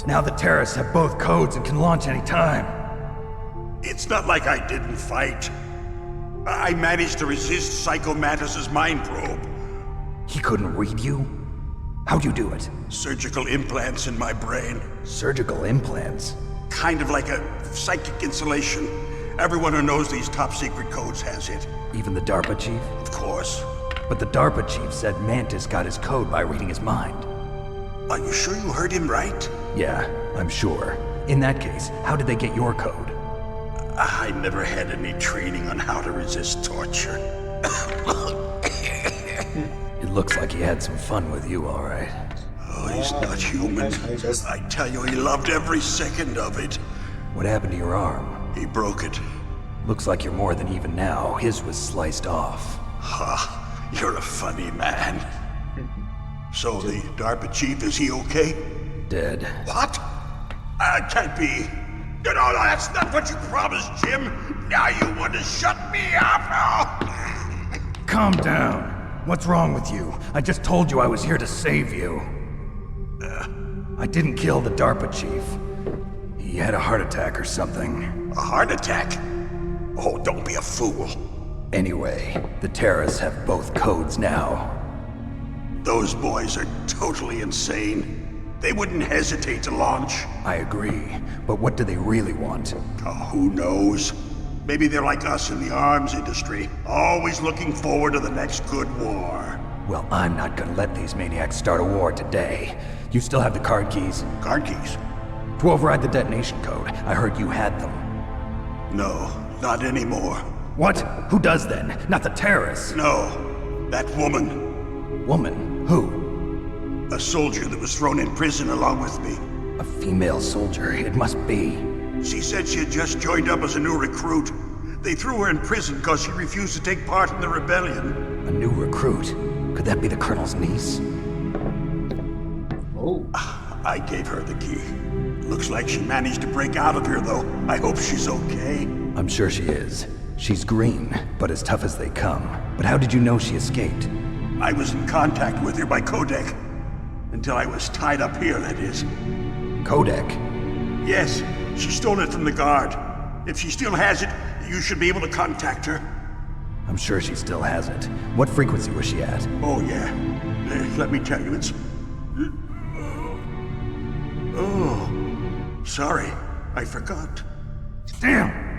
Now the terrorists have both codes and can launch any time. It's not like I didn't fight. I managed to resist Psycho Mantis's mind probe. He couldn't read you? How'd you do it? Surgical implants in my brain. Surgical implants? Kind of like a psychic insulation. Everyone who knows these top secret codes has it. Even the DARPA chief? Of course. But the DARPA chief said Mantis got his code by reading his mind. Are you sure you heard him right? Yeah, I'm sure. In that case, how did they get your code? I never had any training on how to resist torture. It looks like he had some fun with you, all right. Oh, he's not human. I tell you, he loved every second of it. What happened to your arm? He broke it. Looks like you're more than even now. His was sliced off. Ha, you're a funny man. So the DARPA chief, is he okay? Dead. What? Can't be. No, that's not what you promised, Jim. Now you want to shut me up? Calm down. What's wrong with you? I just told you I was here to save you. I didn't kill the DARPA chief. He had a heart attack or something. A heart attack? Oh, don't be a fool. Anyway, the terrorists have both codes now. Those boys are totally insane. They wouldn't hesitate to launch. I agree, but what do they really want? Oh, who knows? Maybe they're like us in the arms industry, always looking forward to the next good war. Well, I'm not gonna let these maniacs start a war today. You still have the card keys? Card keys? To override the detonation code. I heard you had them. No, not anymore. What? Who does then? Not the terrorists? No, that woman. Woman? Who? A soldier that was thrown in prison along with me. A female soldier, it must be. She said she had just joined up as a new recruit. They threw her in prison because she refused to take part in the rebellion. A new recruit? Could that be the Colonel's niece? Oh. I gave her the key. Looks like she managed to break out of here, though. I hope she's okay. I'm sure she is. She's green, but as tough as they come. But how did you know she escaped? I was in contact with her by codec. Until I was tied up here, that is. Codec? Yes, she stole it from the guard. If she still has it, you should be able to contact her. I'm sure she still has it. What frequency was she at? Oh, yeah. Let me tell you, it's... Oh, sorry. I forgot. Damn!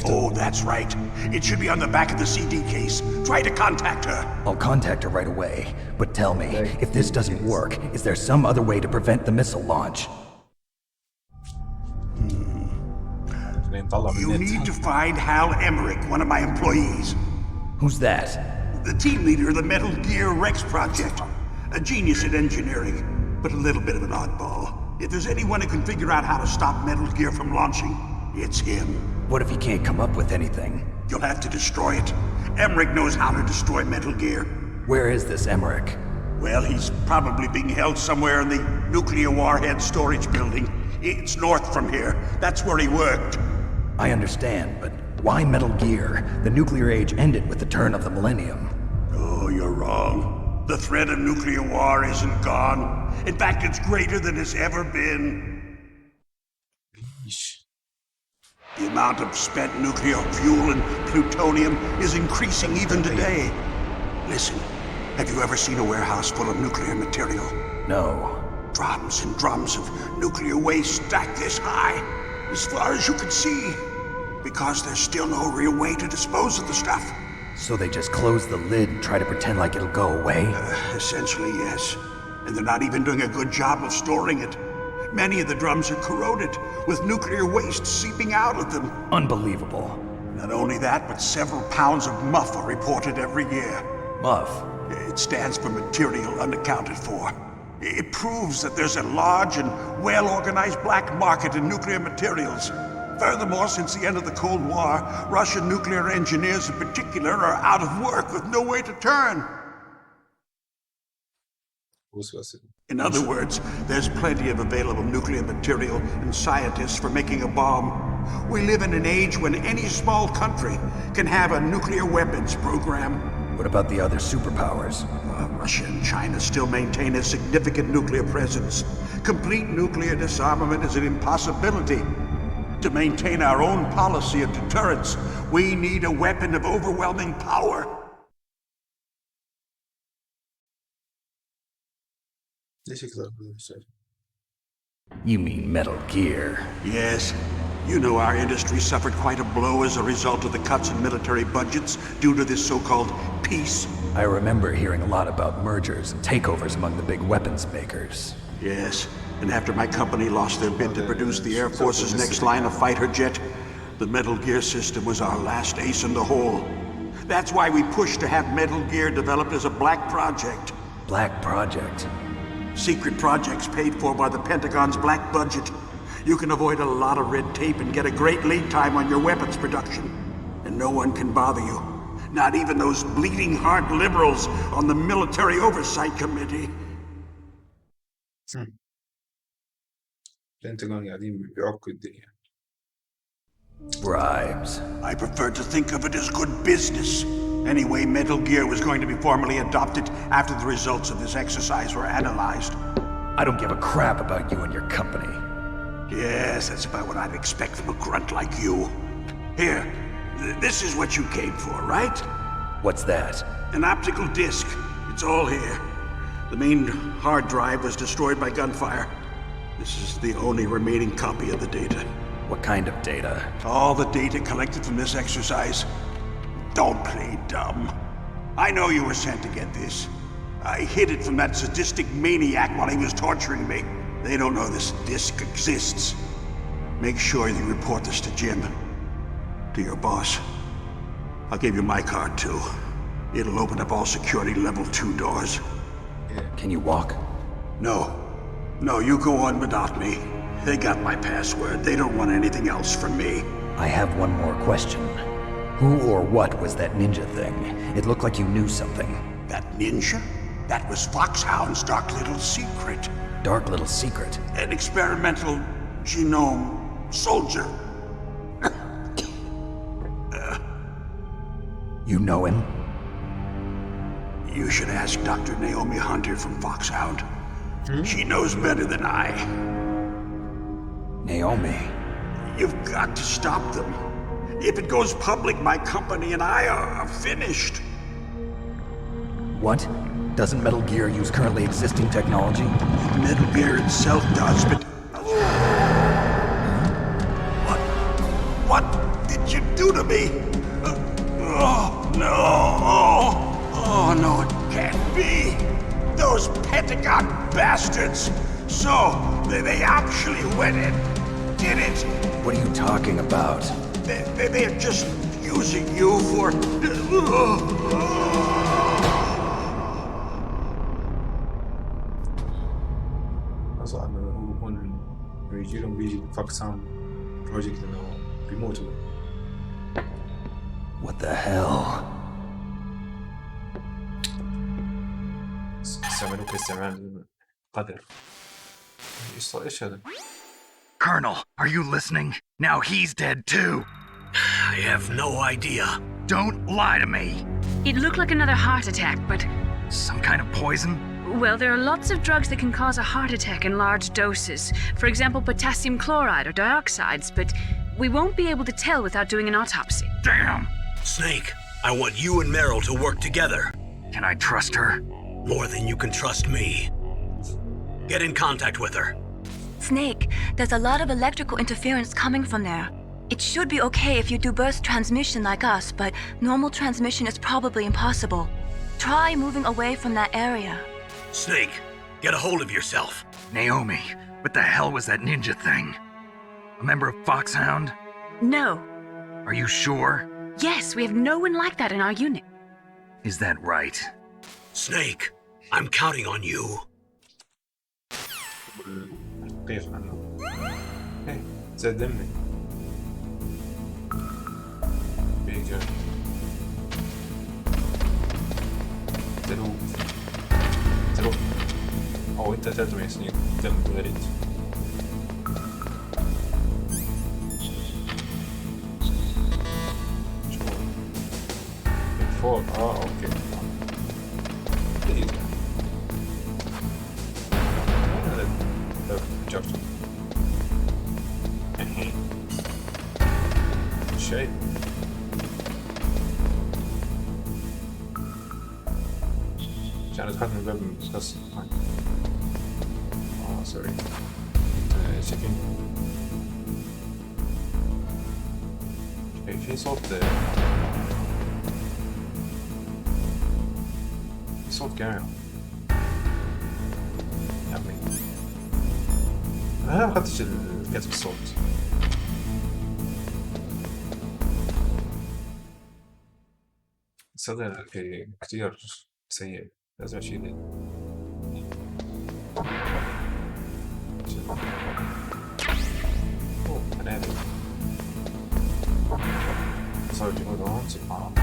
Oh, that's right. It should be on the back of the CD case. Try to contact her. I'll contact her right away. But tell me, if this doesn't work, is there some other way to prevent the missile launch? You need to find Hal Emmerich, one of my employees. Who's that? The team leader of the Metal Gear Rex project. A genius at engineering, but a little bit of an oddball. If there's anyone who can figure out how to stop Metal Gear from launching, it's him. What if he can't come up with anything? You'll have to destroy it. Emmerich knows how to destroy Metal Gear. Where is this Emmerich? Well, he's probably being held somewhere in the nuclear warhead storage building. It's north from here. That's where he worked. I understand, but why Metal Gear? The nuclear age ended with the turn of the millennium. Oh, you're wrong. The threat of nuclear war isn't gone. In fact, it's greater than it's ever been. The amount of spent nuclear fuel and plutonium is increasing even today. Listen, have you ever seen a warehouse full of nuclear material? No. Drums and drums of nuclear waste stacked this high, as far as you can see. Because there's still no real way to dispose of the stuff. So they just close the lid and try to pretend like it'll go away? Essentially, yes. And they're not even doing a good job of storing it. Many of the drums are corroded, with nuclear waste seeping out of them. Unbelievable. Not only that, but several pounds of MUF are reported every year. MUF? It stands for material unaccounted for. It proves that there's a large and well-organized black market in nuclear materials. Furthermore, since the end of the Cold War, Russian nuclear engineers in particular are out of work with no way to turn. In other words, there's plenty of available nuclear material and scientists for making a bomb. We live in an age when any small country can have a nuclear weapons program. What about the other superpowers? Russia and China still maintain a significant nuclear presence. Complete nuclear disarmament is an impossibility. To maintain our own policy of deterrence, we need a weapon of overwhelming power. You mean Metal Gear? Yes. You know our industry suffered quite a blow as a result of the cuts in military budgets due to this so-called peace. I remember hearing a lot about mergers and takeovers among the big weapons makers. Yes, and after my company lost their bid to produce the Air Force's next line of fighter jet, the Metal Gear system was our last ace in the hole. That's why we pushed to have Metal Gear developed as a black project. Black project? Secret projects paid for by the Pentagon's black budget. you can avoid a lot of red tape and get a great lead time on your weapons production. And no one can bother you. Not even those bleeding heart liberals on the Military Oversight Committee. البنتاغون قاعدين بيعكوا الدنيا. Bribes. I prefer to think of it as good business. Anyway, Metal Gear was going to be formally adopted after the results of this exercise were analyzed. I don't give a crap about you and your company. Yes, that's about what I'd expect from a grunt like you. Here, this is what you came for, right? What's that? An optical disc. It's all here. The main hard drive was destroyed by gunfire. This is the only remaining copy of the data. What kind of data? All the data collected from this exercise. Don't play dumb. I know you were sent to get this. I hid it from that sadistic maniac while he was torturing me. They don't know this disc exists. Make sure you report this to Jim. To your boss. I'll give you my card too. It'll open up all security level 2 doors. Can you walk? No. No, you go on without me. They got my password. They don't want anything else from me. I have one more question. Who or what was that ninja thing? It looked like you knew something. That ninja? That was Foxhound's dark little secret. Dark little secret? An experimental genome soldier. You know him? You should ask Dr. Naomi Hunter from Foxhound. She knows better than I. Naomi? You've got to stop them. If it goes public, my company and I are finished. What? Doesn't Metal Gear use currently existing technology? Metal Gear itself does, but... What did you do to me? Oh, no. Oh, no, it can't be. Those Pentagon bastards. So, they actually went and did it. What are you talking about? They're just using you for... أصلا هو هون بيجي لهم بيجي فاكسان بروجكت إنه بيموتوا. What the hell? استعملوا كاستعمال قدر. إيش هذا؟ Colonel, are you listening? Now he's dead too. I have no idea. Don't lie to me. It looked like another heart attack, but... Some kind of poison? Well, there are lots of drugs that can cause a heart attack in large doses. For example, potassium chloride or dioxides, but we won't be able to tell without doing an autopsy. Damn! Snake, I want you and Meryl to work together. Can I trust her? More than you can trust me. Get in contact with her. Snake, there's a lot of electrical interference coming from there. It should be okay if you do burst transmission like us, but normal transmission is probably impossible. Try moving away from that area. Snake, get a hold of yourself. Naomi, what the hell was that ninja thing? A member of Foxhound? No. Are you sure? Yes, we have no one like that in our unit. Is that right? Snake, I'm counting on you. كيف عنه؟ إيه صدمني. بيجي. تلو. أو أنت 3 سنين تم ولدت. شو؟ فوق أوكي. دقيقة. شفته الحين شيء عشان ادخل من الباب بس سوري شايفين في صوت كاميرا أنا ما أخذتش كتب الصوت. صدق كتير سيء. لازم أشيله. Oh, an enemy. So do you want to arm?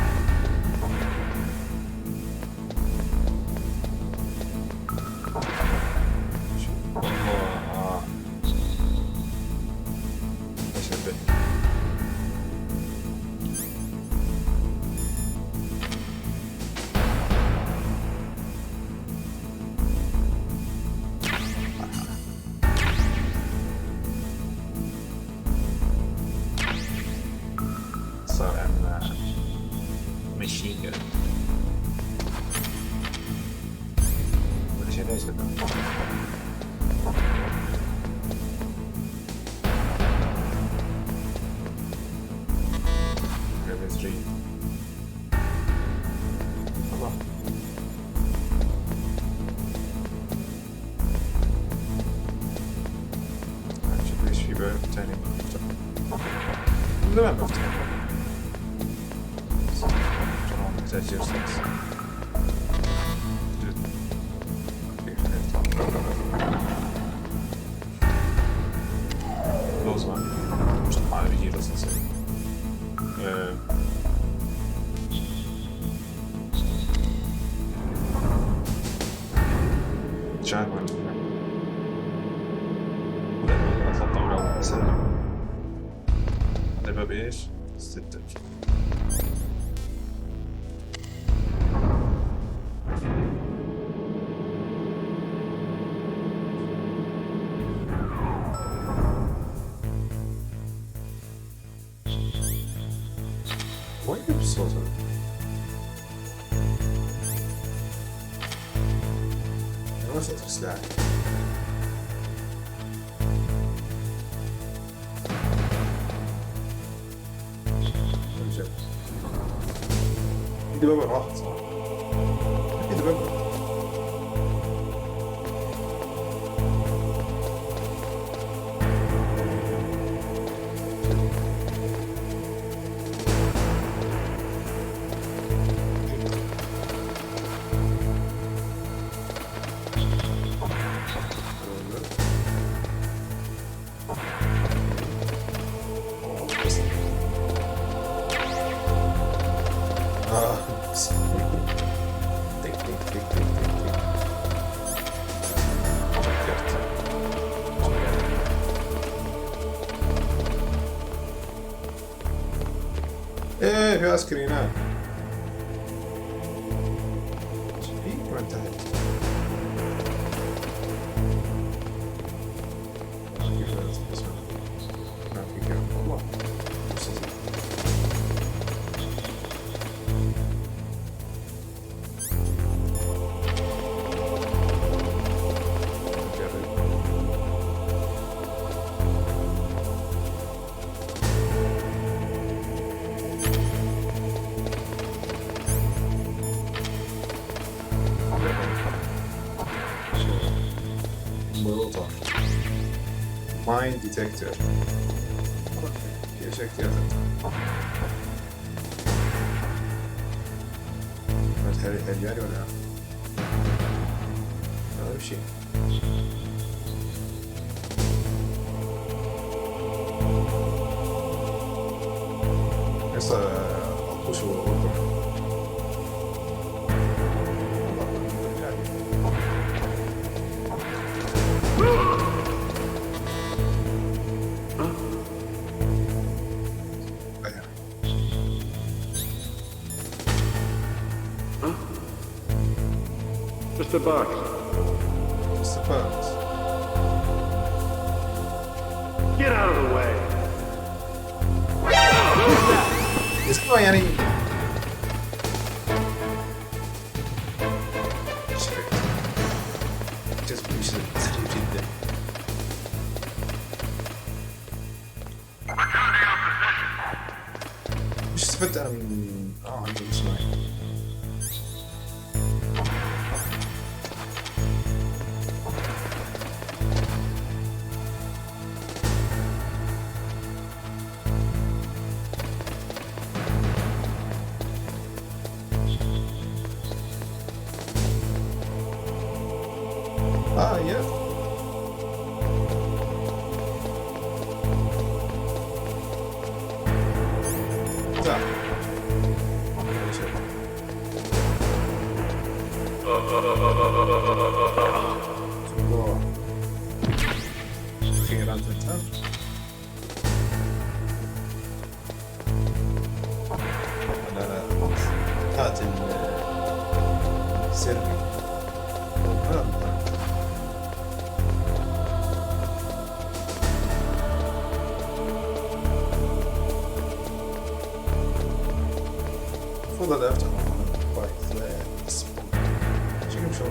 Machine gun. Wat is deze dan? Level 3. Hoppa. Actually, this fever tiny. No, I'm not. Zet je straks. Los man. Most normaal wie hier dat is. Tja, man. Dat gaat dan wel zijn. Dat hebben is. Zit het. Sort of. Was het geslaagd? Ik doe wel wat. Ik doe wel. Hur ska ni här? Gick var inte här. Mine detector. Hier zegt hij het. Wat heb jij gedaan? Oh shit. Esta al puso otro. Mr. Box. Mr. Box. Get out of the way. Is het nou Jannie? Just push it. Just put that oh, I'm sorry. Ah, yeah. Boah. Finger an den Tag. أنا قاتل سري. المفروض هذا أفتحه كويس. بس شكله شغل.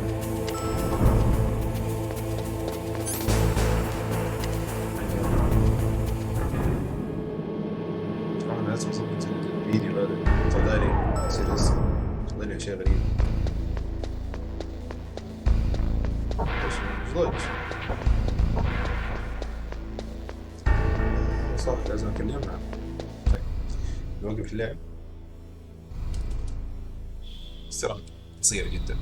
طبعا لازم أظبط الفيديو هذا طلالي سيريس طلالي أشياء غريبة. ايش ضايج؟ صح لازم أكلمها. طيب نوقف اللعب. استراحة قصيرة جدا.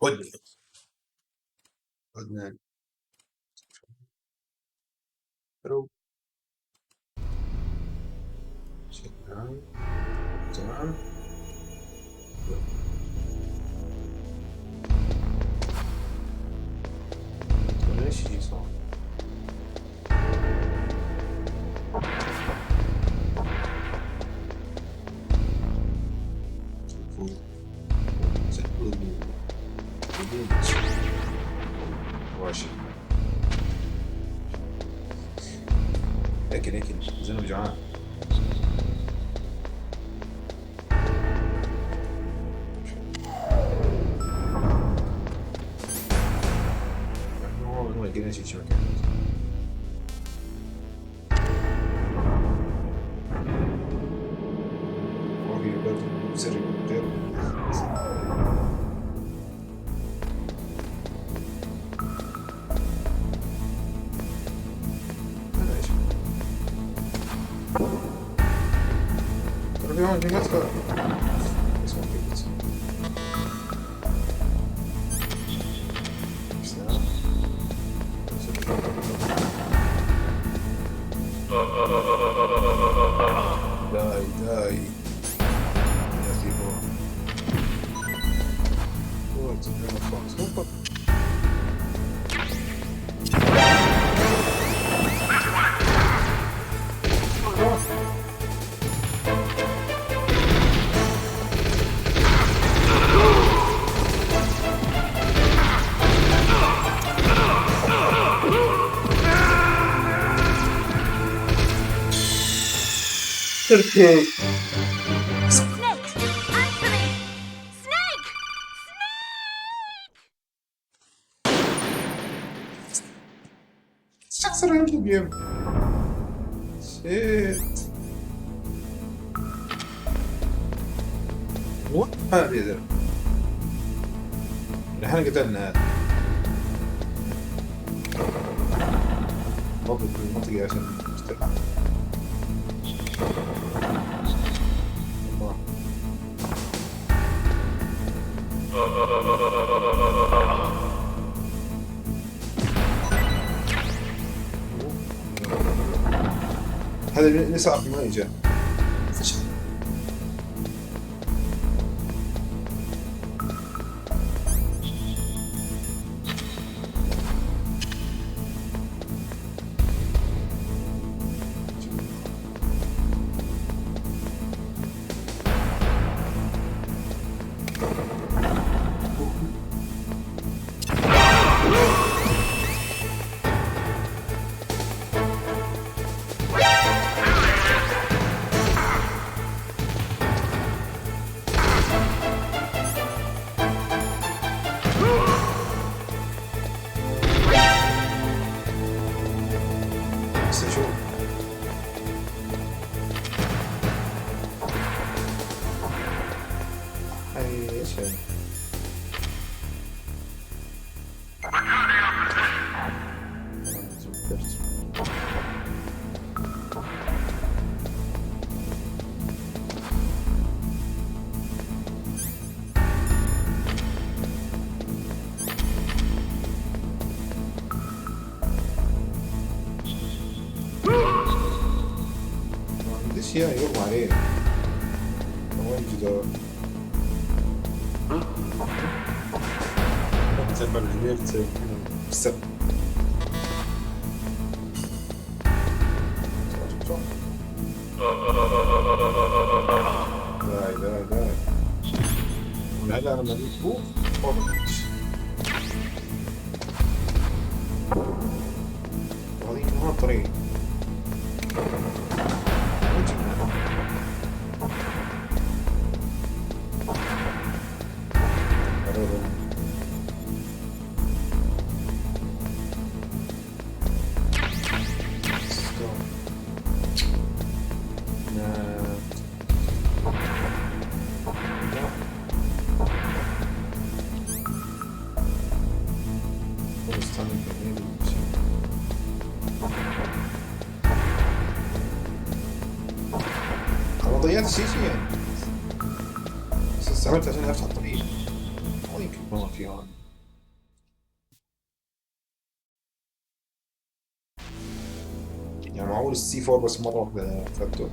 عدنا عدنا رو تمام تمام. ليش يجي صار؟ سري غير Robbiamo il rimasta. Dai, dai. Forza, abbiamo fatto. Perché? Snake! Answer me! Snake! Cazzo era anche game. Shit. What? هذا احنا قتلنا ضبط المنطقة عشان نشتغل. هذا اللي صار في ما يجي أشياء يغمى عليه وين جدار تبع الهمير السب داي ولهلا أنا ماليش بوف وهذه كمان طريق ضيعت الشيء يعني بس استعملت عشان افتح الطريق ما يمكن ما في هون يعني معقول السي 4 بس مرة واحدة اخذته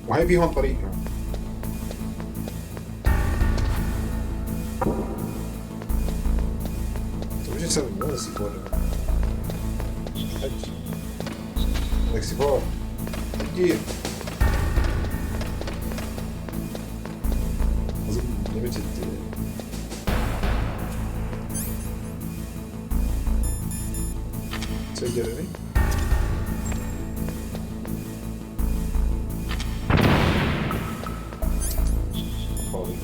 وهي في هون طريق يعني. طيب ايش نسوي؟ وين السي 4 الاكسبور تجيب اظن ليميتد تسجل يعني فاضي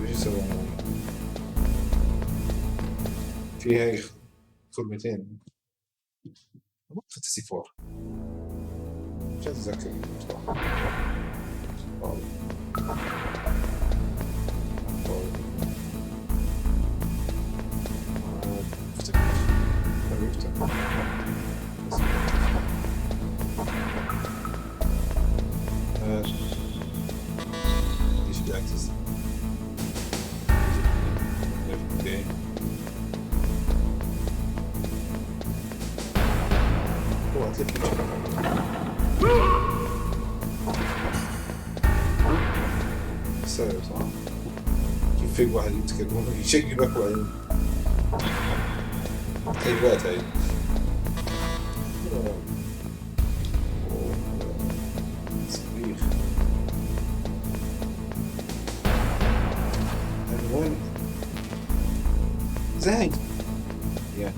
ايش يسوي في هاي فورمتين فانتسي 4 مش اتذكر بصراحة. ايش بيعكس اوكي هو سهل صح كيف في واحد يتكلم يشقلك وبعدين تيبات هاي صريخ وين زين يا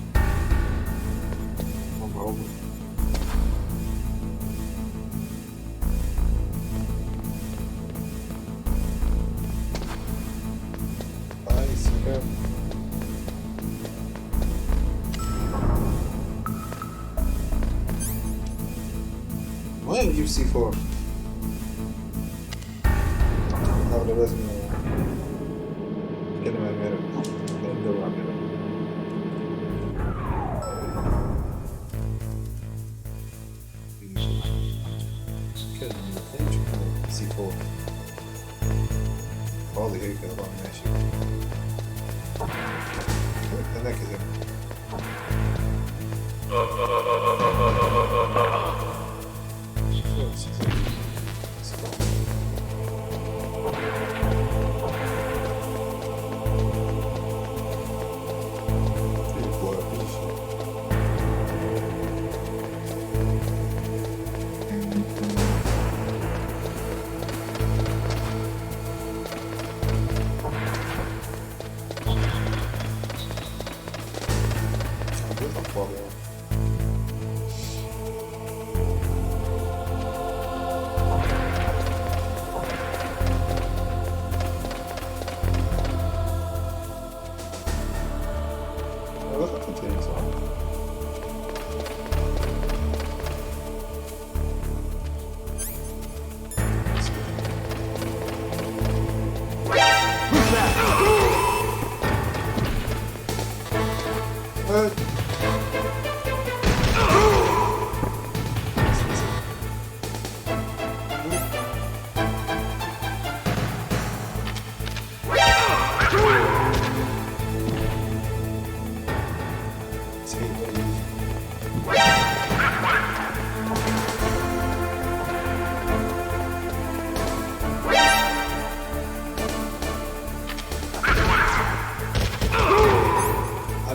عمر وين نجيب سي 4 هذا لازم نتكلم عن ميرا ندور عن ميرا سي 4 فاضي هيك والله ماشي هناك زين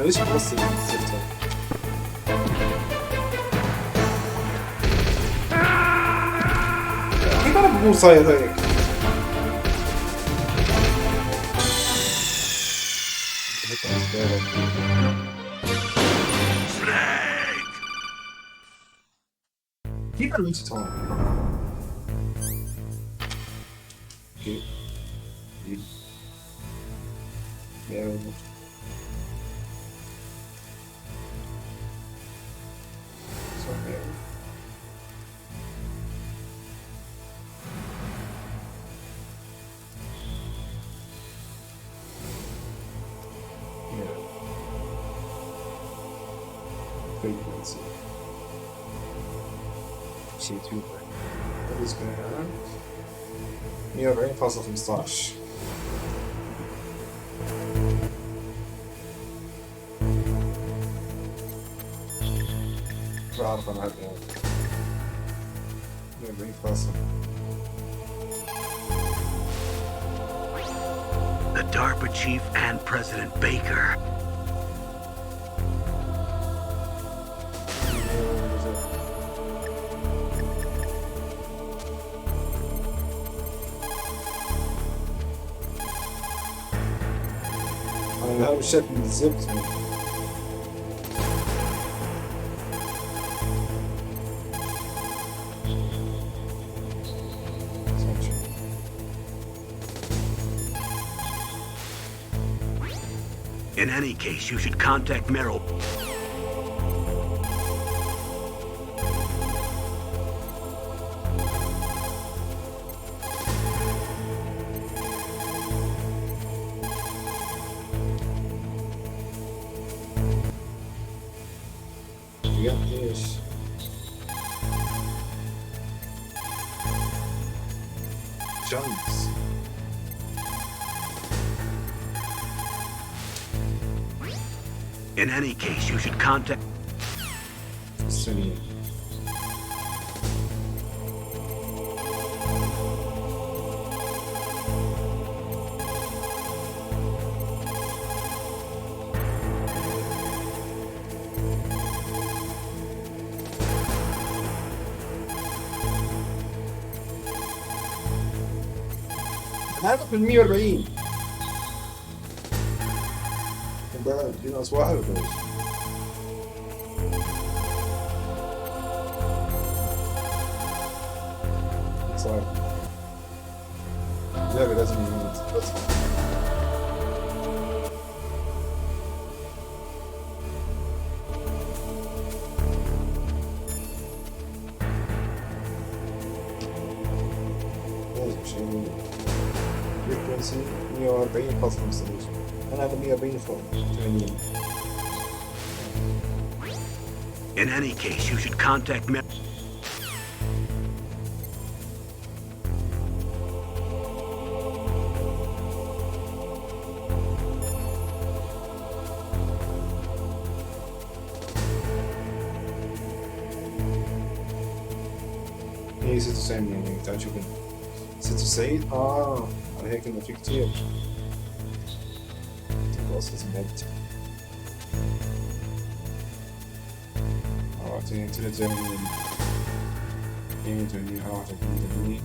ليش بوصل السلسلة؟ كيف أنا بقول صاير هيك؟ كيف أنا مشيت هون؟ كيف؟ يا frequency. شيء توبر. What is going on? 140.15. بعرف أنا هذا 140. The DARPA chief and President Baker. أنا هذا الشكل بالضبط In any case, you should contact Merrill. بجد ايش؟ جانكس. In any case, you should contact... السنين. انا هاخد من 140. ده دي ناقص واحد ولا ايش؟ صعب. اللعبة لازم يموت بس. لازم شيء فريكونسي 140.5. أنا على 140 فوق 80. In any case, you should contact me... هي 96 يعني تعال نشوف 96 على هيك انه في كتير. خلاص لازم نبت. اعطيني 83 82 81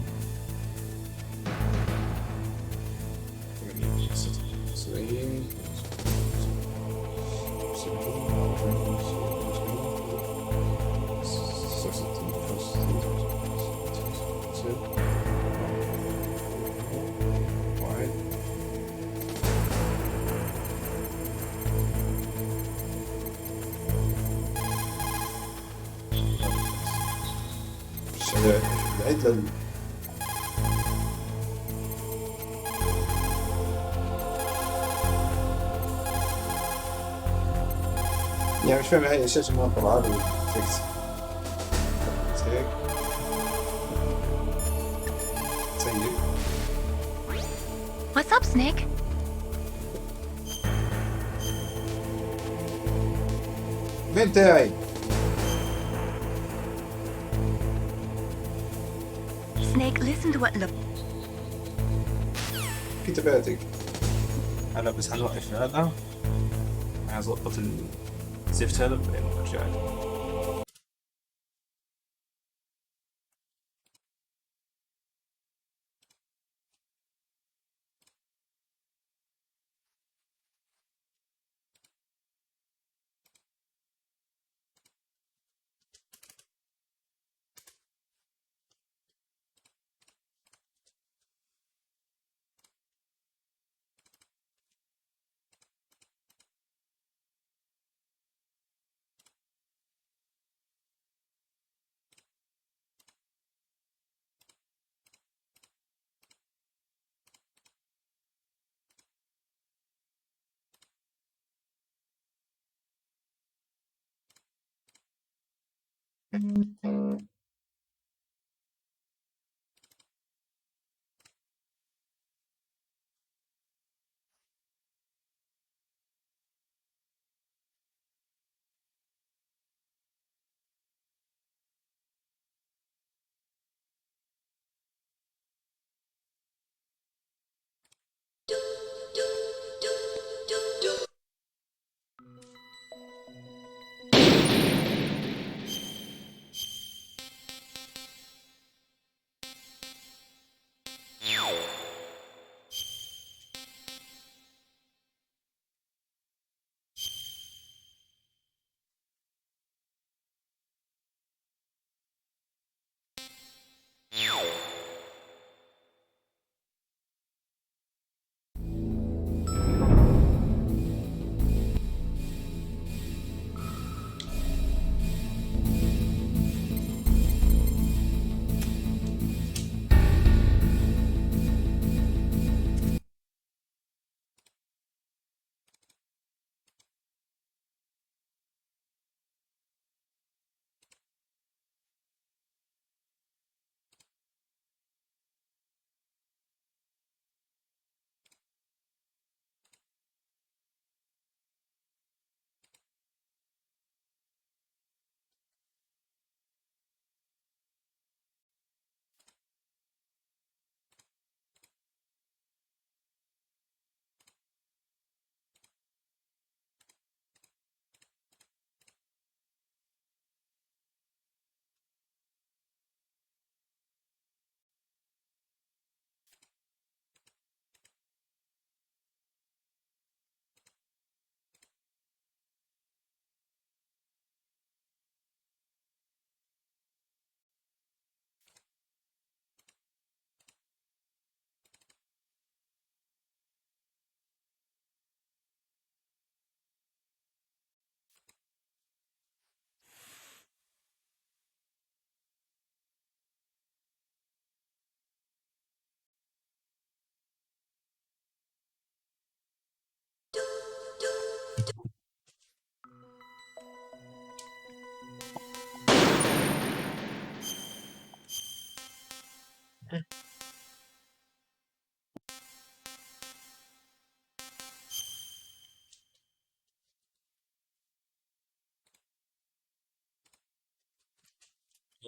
90 بعيد يعني مش فاهم هاي الشاشة ما طلعت لي فيكس هيك سيء. What's up, Snake? مين بتاعي؟ Snake, listen to what كتاباتك. هلا بس حنوقف هذا. عايز اضبط الزفت هذا بعدين ارجع لك.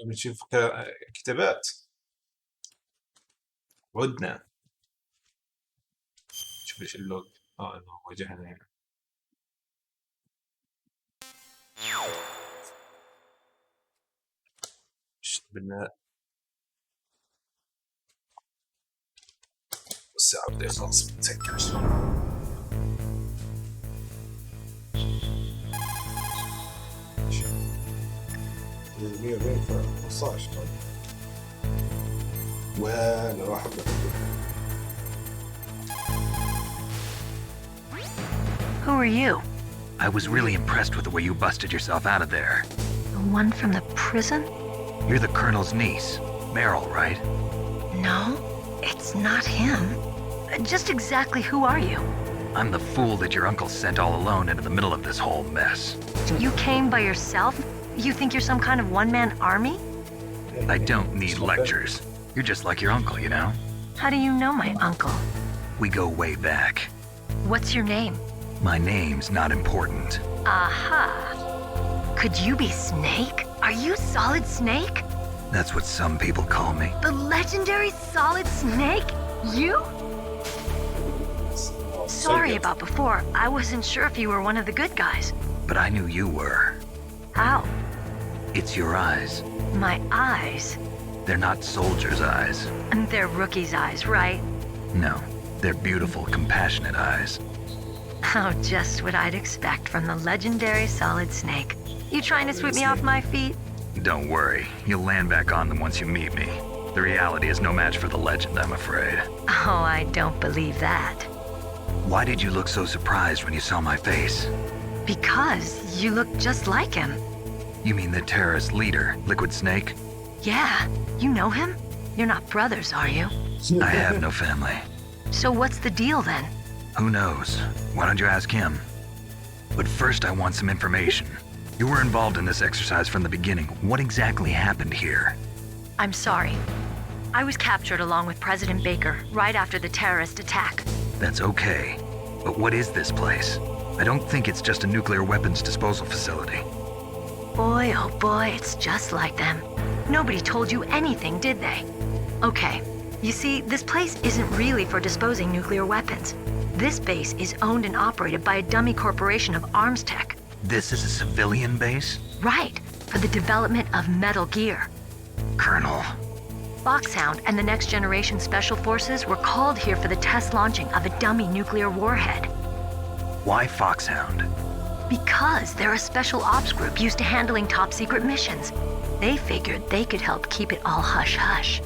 بنشوف كتابات. عدنا. شوف ايش اللوج. انه واجهنا هنا. بالله الساعة بدي خلاص بتسكر شلون. ولا واحد Who are you? I was really impressed with the way you busted yourself out of there. The one from the prison? You're the Colonel's niece, Meryl, right? No, it's not him. Just exactly who are you? I'm the fool that your uncle sent all alone into the middle of this whole mess. You came by yourself? You think you're some kind of one-man army? I don't need lectures. You're just like your uncle, you know? How do you know my uncle? We go way back. What's your name? My name's not important. Aha. Could you be Snake? Are you Solid Snake? That's what some people call me. The legendary Solid Snake? You? Sorry about before. I wasn't sure if you were one of the good guys. But I knew you were. How? It's your eyes. My eyes? They're not soldiers' eyes. They're rookies' eyes, right? No, they're beautiful, compassionate eyes. Oh, just what I'd expect from the legendary Solid Snake. You trying to sweep me off my feet? Don't worry, you'll land back on them once you meet me. The reality is no match for the legend, I'm afraid. Oh, I don't believe that. Why did you look so surprised when you saw my face? Because you look just like him. You mean the terrorist leader, Liquid Snake? Yeah, you know him? You're not brothers, are you? I have no family. So what's the deal then? Who knows? Why don't you ask him? But first I want some information. You were involved in this exercise from the beginning. What exactly happened here? I'm sorry. I was captured along with President Baker right after the terrorist attack. That's okay. But what is this place? I don't think it's just a nuclear weapons disposal facility. Boy, oh boy, it's just like them. Nobody told you anything, did they? Okay, you see, this place isn't really for disposing nuclear weapons. This base is owned and operated by a dummy corporation of arms tech. This is a civilian base? Right, for the development of Metal Gear. Colonel. Foxhound and the Next Generation Special Forces were called here for the test launching of a dummy nuclear warhead. Why Foxhound? Because they're a special ops group used to handling top-secret missions. They figured they could help keep it all hush-hush.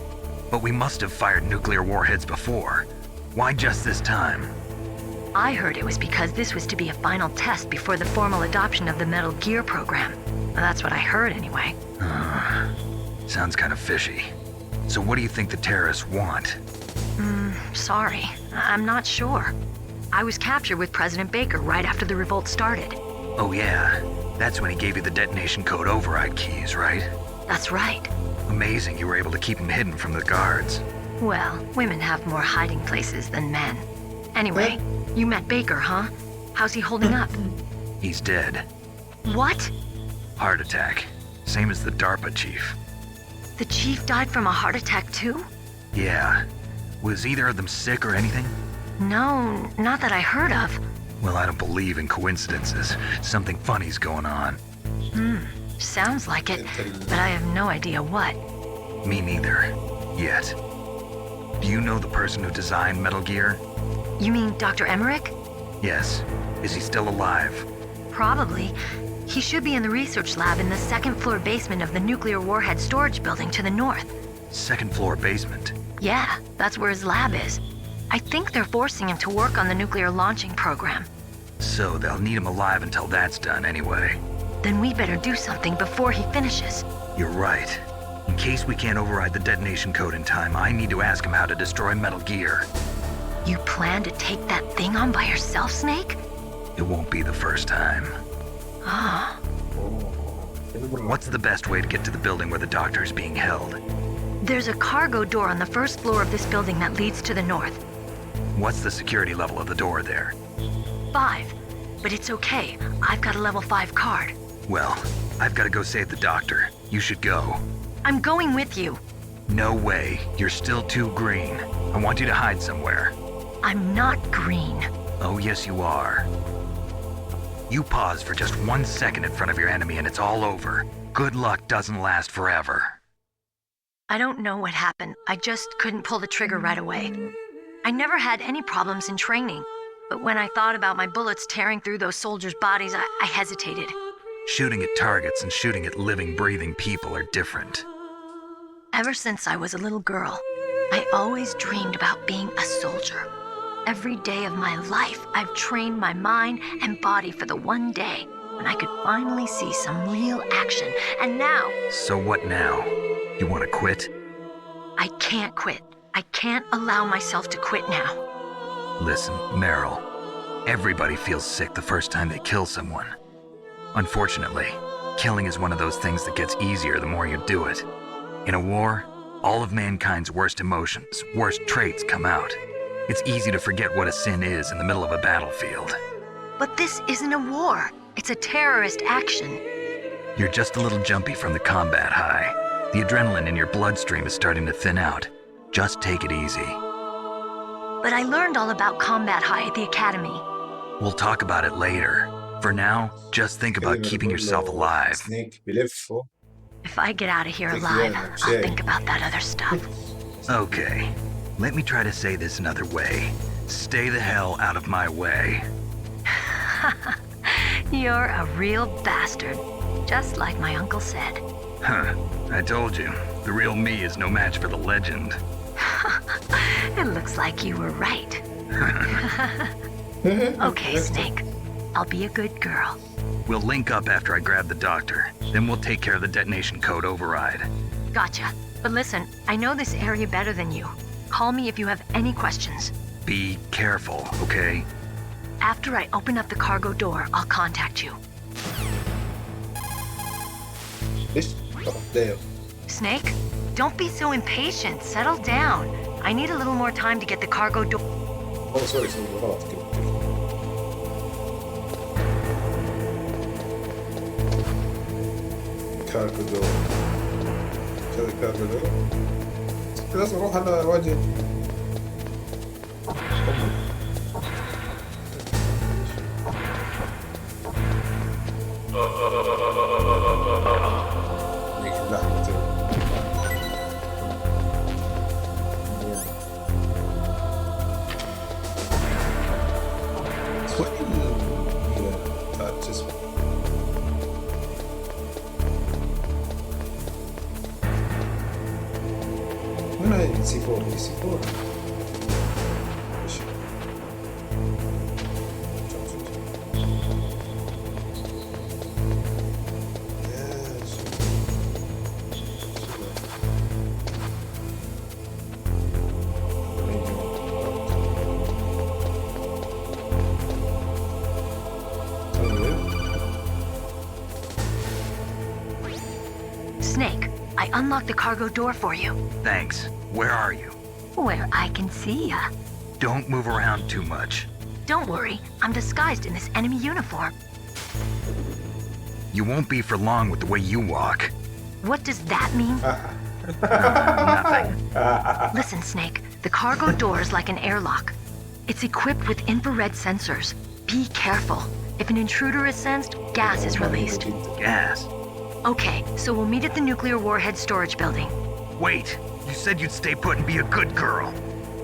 But we must have fired nuclear warheads before. Why just this time? I heard it was because this was to be a final test before the formal adoption of the Metal Gear program. That's what I heard anyway. Sounds kind of fishy. So what do you think the terrorists want? Sorry. I'm not sure. I was captured with President Baker right after the revolt started. Oh yeah, that's when he gave you the detonation code override keys, right? That's right. Amazing you were able to keep them hidden from the guards. Well, women have more hiding places than men. Anyway, you met Baker, huh? How's he holding up? He's dead. What? Heart attack. Same as the DARPA chief. The chief died from a heart attack too? Yeah. Was either of them sick or anything? No, not that I heard of. Well, I don't believe in coincidences. Something funny's going on. Sounds like it, but I have no idea what. Me neither. Yet. Do you know the person who designed Metal Gear? You mean Dr. Emmerich? Yes. Is he still alive? Probably. He should be in the research lab in the second floor basement of the nuclear warhead storage building to the north. Second floor basement? Yeah, that's where his lab is. I think they're forcing him to work on the nuclear launching program. So they'll need him alive until that's done anyway. Then we better do something before he finishes. You're right. In case we can't override the detonation code in time, I need to ask him how to destroy Metal Gear. You plan to take that thing on by yourself, Snake? It won't be the first time. Ah. What's the best way to get to the building where the doctor is being held? There's a cargo door on the first floor of this building that leads to the north. What's the security level of the door there? 5. But it's okay. I've got a level 5 card. Well, I've got to go save the doctor. You should go. I'm going with you. No way. You're still too green. I want you to hide somewhere. I'm not green. Oh, yes, you are. You pause for just 1 second in front of your enemy and it's all over. Good luck doesn't last forever. I don't know what happened. I just couldn't pull the trigger right away. I never had any problems in training, but when I thought about my bullets tearing through those soldiers' bodies, I hesitated. Shooting at targets and shooting at living, breathing people are different. Ever since I was a little girl, I always dreamed about being a soldier. Every day of my life, I've trained my mind and body for the one day when I could finally see some real action, and now... So what now? You want to quit? I can't quit. I can't allow myself to quit now. Listen, Meryl, everybody feels sick the first time they kill someone. Unfortunately, killing is one of those things that gets easier the more you do it. In a war, all of mankind's worst emotions, worst traits come out. It's easy to forget what a sin is in the middle of a battlefield. But this isn't a war. It's a terrorist action. You're just a little jumpy from the combat high. The adrenaline in your bloodstream is starting to thin out. Just take it easy. But I learned all about combat high at the academy. We'll talk about it later. For now, just think about keeping yourself alive. If I get out of here alive, I'll think about that other stuff. Okay, let me try to say this another way. Stay the hell out of my way. You're a real bastard, just like my uncle said. Huh, I told you, the real me is no match for the legend. It looks like you were right. Okay, Snake. I'll be a good girl. We'll link up after I grab the doctor. Then we'll take care of the detonation code override. Gotcha. But listen, I know this area better than you. Call me if you have any questions. Be careful, okay? After I open up the cargo door, I'll contact you. Snake, don't be so impatient. Settle down. I need a little more time to get the cargo door. Oh, sorry, غلط كده. كاركو دور. كذا كاركو دور. لازم اروح على الواجهة. هيك اللحمة C4 C4 Snake, I unlocked the cargo door for you. Thanks. Where are you? Where I can see ya. Don't move around too much. Don't worry, I'm disguised in this enemy uniform. You won't be for long with the way you walk. What does that mean? Nothing. Listen, Snake, the cargo door is like an airlock. It's equipped with infrared sensors. Be careful. If an intruder is sensed, gas is released. Gas? Okay, so we'll meet at the nuclear warhead storage building. Wait, you said you'd stay put and be a good girl.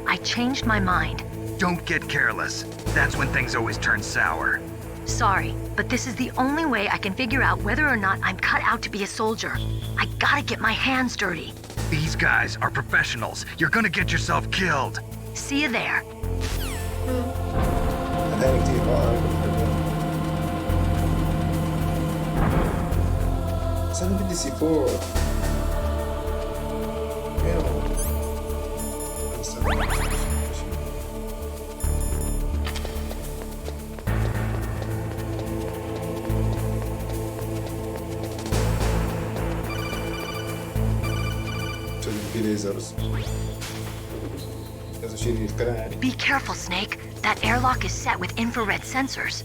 I changed my mind. Don't get careless. That's when things always turn sour. Sorry, but this is the only way I can figure out whether or not I'm cut out to be a soldier. I gotta get my hands dirty. These guys are professionals. You're gonna get yourself killed. See you there. بس انا بدي C4 Snake, في ليزرز لازم شيء يذكرها يعني. Be careful, Snake. That airlock is set with infrared sensors.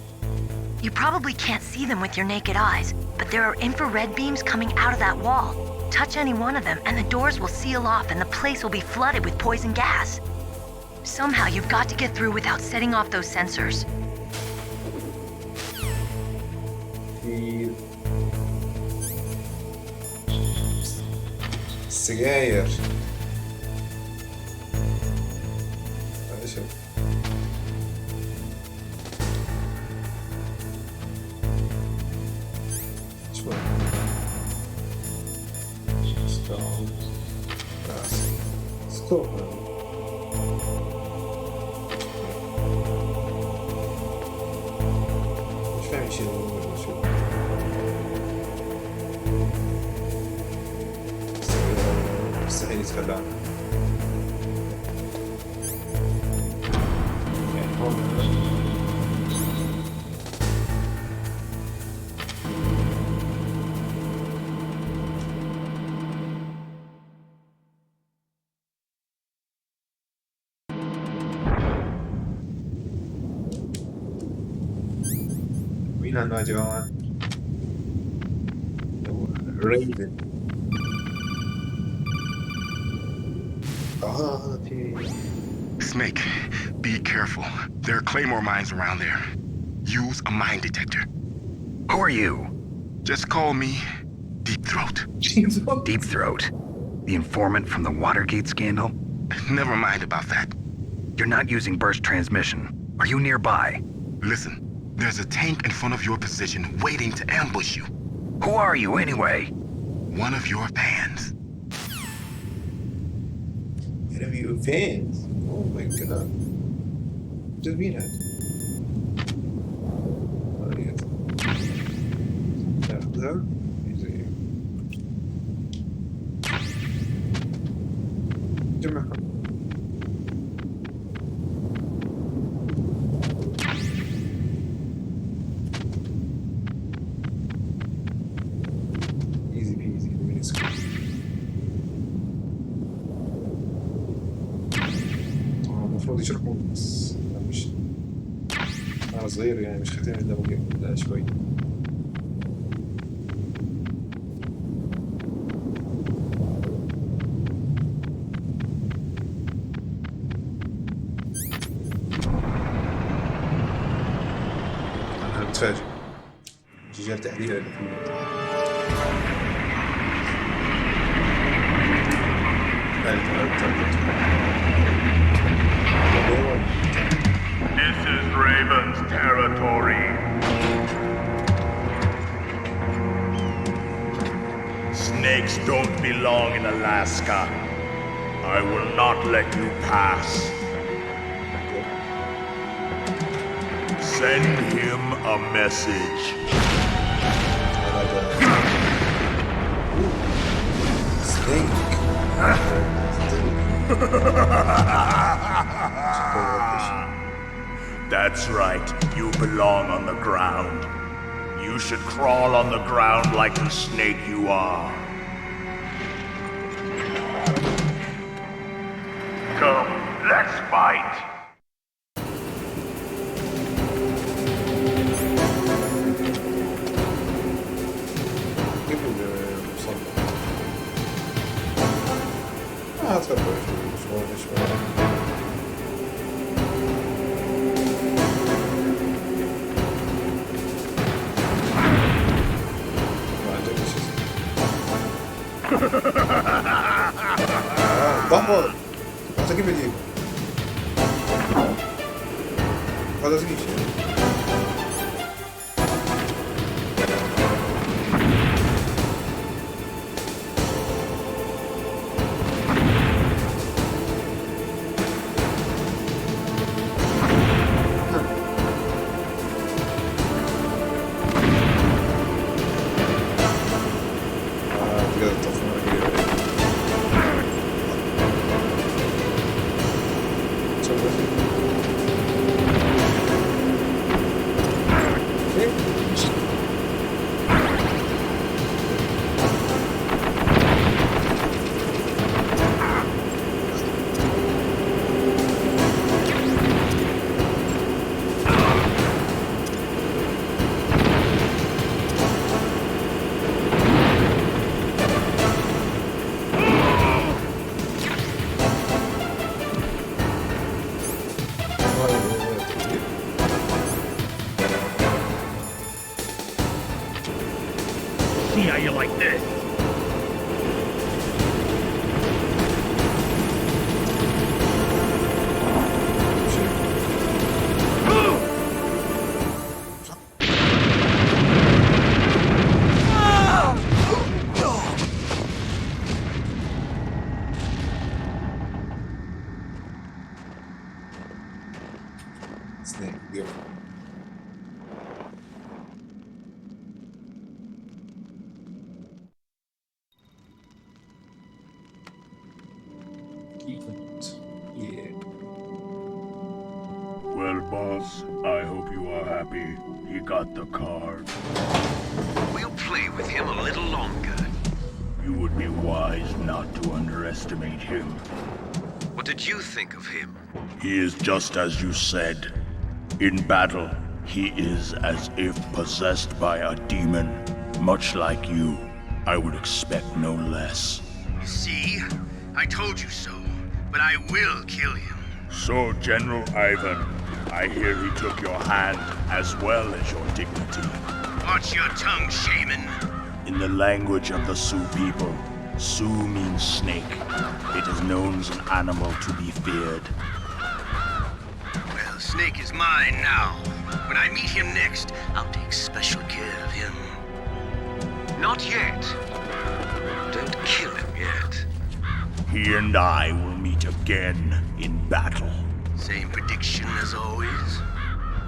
You probably can't see them with your naked eyes, but there are infrared beams coming out of that wall. Touch any one of them and the doors will seal off and the place will be flooded with poison gas. Somehow you've got to get through without setting off those sensors. في سجاير. ايش شوي ستون ستوب مش فاهم شيء شو مستحيل يتخلى عنه يعني هون مين هالناجوان؟ ريفن Snake, be careful. There are claymore mines around there. Use a mine detector. Who are you? Just call me Deep Throat. Deep Throat? The informant from the Watergate scandal? Never mind about that. You're not using burst transmission. Are you nearby? Listen, there's a tank in front of your position waiting to ambush you. Who are you anyway? One of your fans. interview fans. Oh my god. Just mean it. ناخذها زي جمعها easy peasy mini scoop. المفروض يشرحون بس مش أنا صغير يعني مش ختم إلا شوي. أنا متفاجئ جيجال تحديدا اللي فيه This is Raven's territory. Snakes don't belong in Alaska. I will not let you pass. Send him a message. That's right, you belong on the ground. You should crawl on the ground like the snake you are. Come, let's fight! ضمر هذا كيف يجيب هذا زي شيء boss. I hope you are happy. He got the card. We'll play with him a little longer. You would be wise not to underestimate him. What did you think of him? He is just as you said. In battle, he is as if possessed by a demon. Much like you, I would expect no less. See? I told you so. But I will kill him. So, General Ivan, I hear he took your hand as well as your dignity. Watch your tongue, shaman. In the language of the Sioux people, Sioux means snake. It is known as an animal to be feared. Well, Snake is mine now. When I meet him next, I'll take special care of him. Not yet. Don't kill him yet. He and I will meet again in battle. Same prediction as always?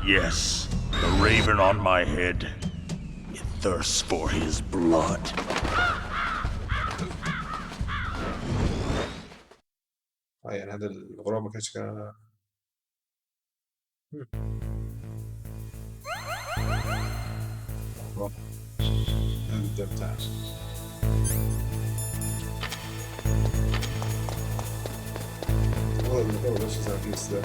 Yes, the raven on my head. It thirsts for his blood. يعني هذا الغراب ما كانش هذا الدم بتاعه والله المكان مش زي كده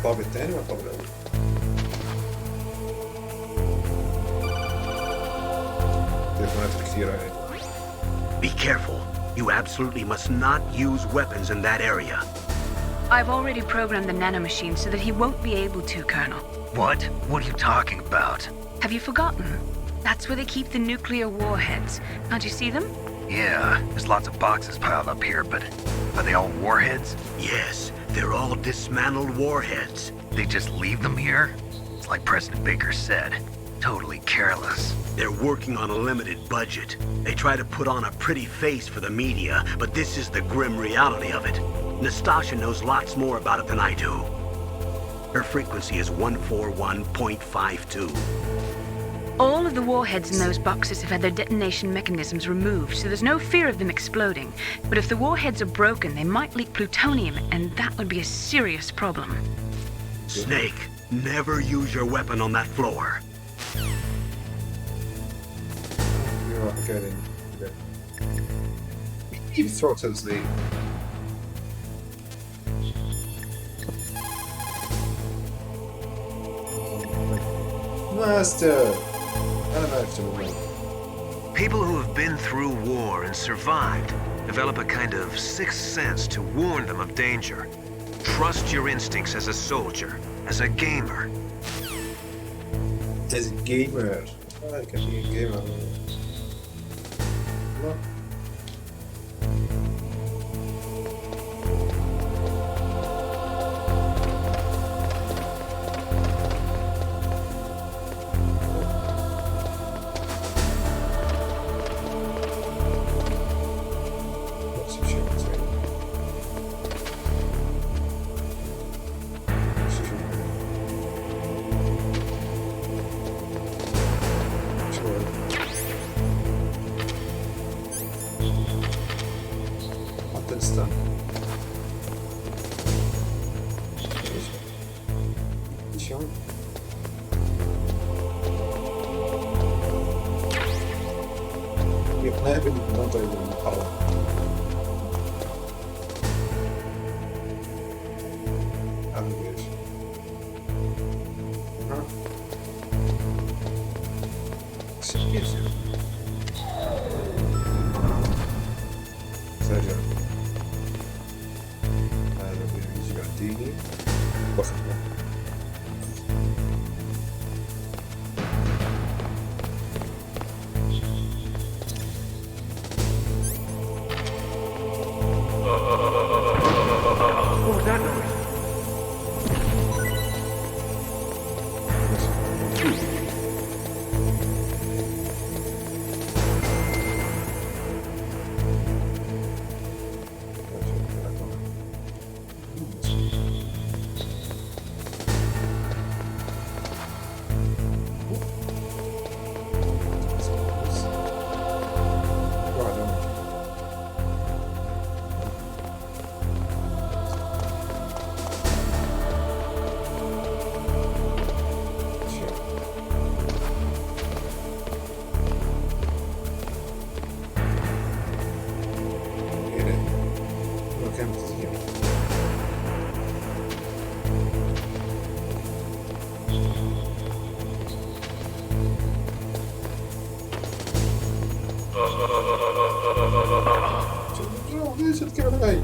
الطابق الثاني ولا الطابق الأول؟ تليفونات كثيرة يعني. Be careful. You absolutely must not use weapons in that area. I've already programmed the nanomachine so that he won't be able to, Colonel. What? What are you talking about? Have you forgotten? That's where they keep the nuclear warheads. Can't you see them? Yeah, there's lots of boxes piled up here, but are they all warheads? Yes, they're all dismantled warheads. They just leave them here? It's like President Baker said. Totally careless. They're working on a limited budget. They try to put on a pretty face for the media, but this is the grim reality of it. Nastasha knows lots more about it than I do. Her frequency is 141.52. All of the warheads in those boxes have had their detonation mechanisms removed, so there's no fear of them exploding. But if the warheads are broken, they might leak plutonium, and that would be a serious problem. Snake, never use your weapon on that floor. You throw it to the Master. People who have been through war and survived develop a kind of sixth sense to warn them of danger. Trust your instincts as a soldier, as a gamer. As a gamer. I can be a gamer. No. كانت هي. ليش تتكلم هاي؟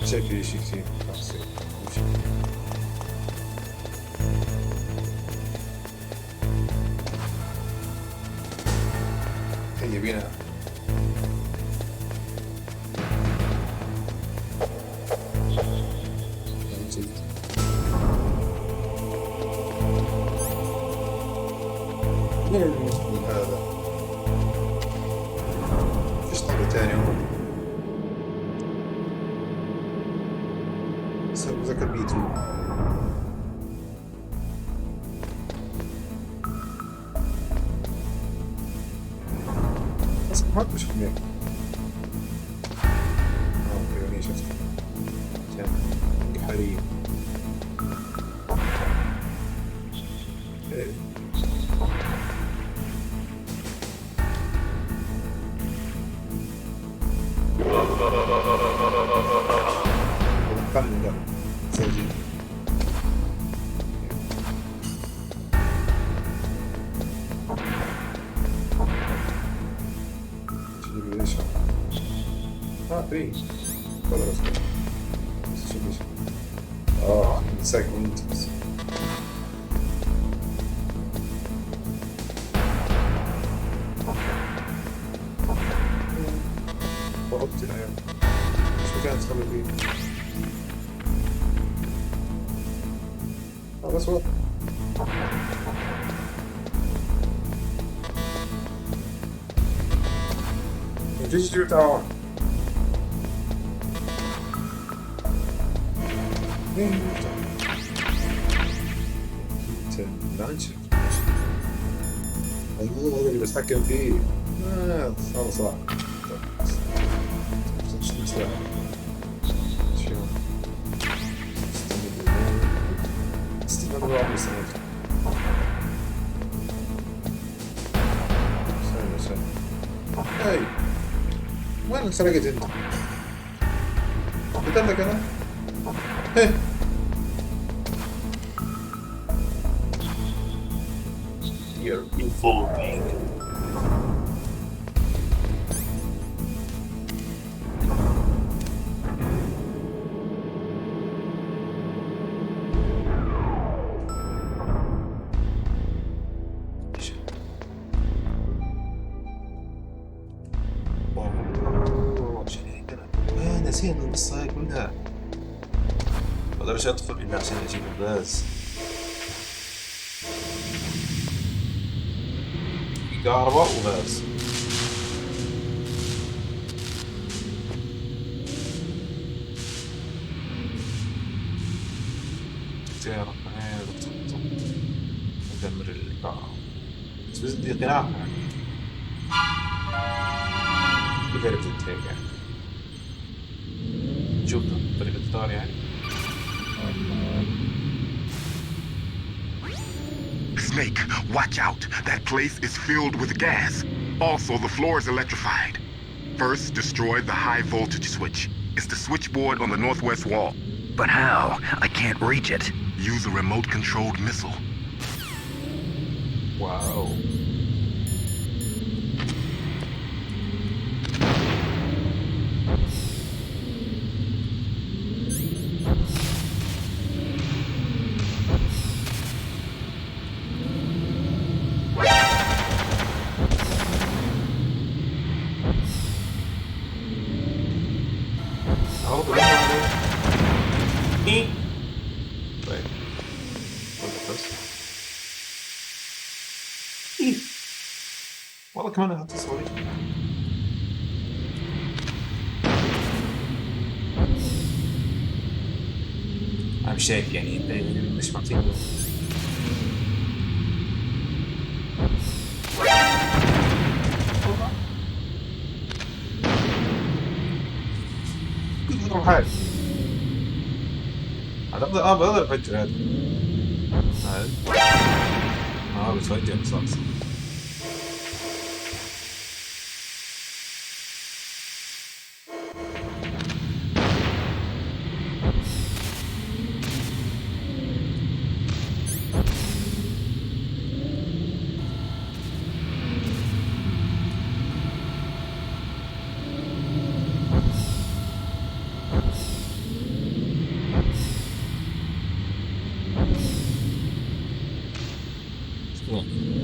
شكلي شيء كثير هيا بينا من المسلم هذا؟ فيش طابة تاني ذاك البيت بس ما مش فهمك اوكي انا شفت حريم قلنا سجل تجيب ليش ايه خلاص شوف سيجمنت وقت العيال شو كانت تخبر بيه بس واضح مفيش جيو تعاون لانشر هذا اللي بتحكم فيه صار صعب هاي وين انسرقت انت؟ قتلتك انا؟ هي You're evolving. نسينا القصة هاي كلها ولا مش أدخل إلا عشان أجيب الغاز في كهرباء وغاز تعرف هاي أدمر الكهرباء بس بدي قناع كيف عرفت هيك يعني شوفها طريقة التار يعني Snake, watch out. That place is filled with gas. Also, the floor is electrified. First, destroy the high voltage switch. It's the switchboard on the northwest wall. But how? I can't reach it. Use a remote-controlled missile. Wow. والله كمان هتصوري أنا مش شايف يعني أنت مش معطيني حالي. اعتقد بقدر افجر هذا. بتفجر رصاص.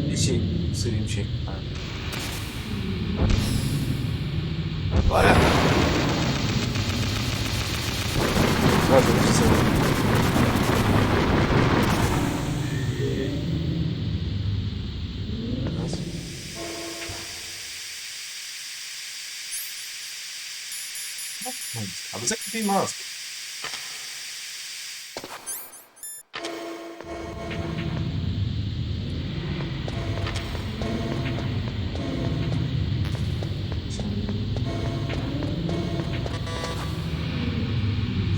يشيل يصير يمشي. طالع. لازم ايش تسوي؟ بس في ماسك.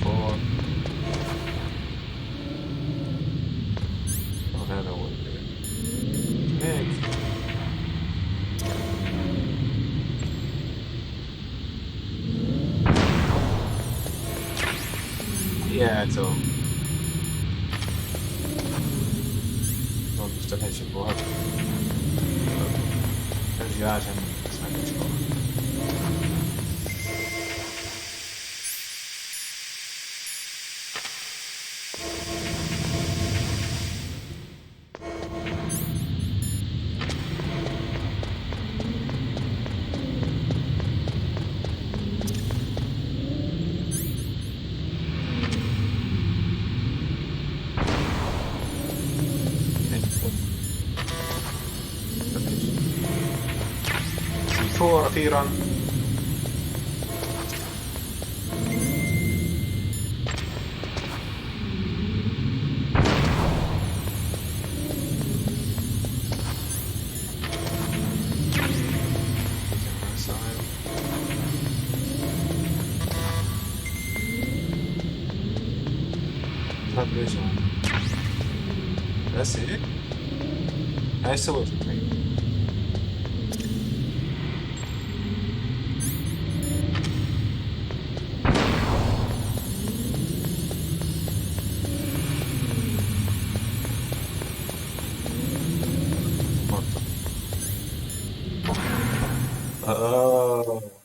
فور. هذا هو هيك. يا توم ما بفتح الشباك. ارجع عشان اسمع الشباك. فور أخيرا. هذا ليش بس هيك؟ هاي سويت الحين.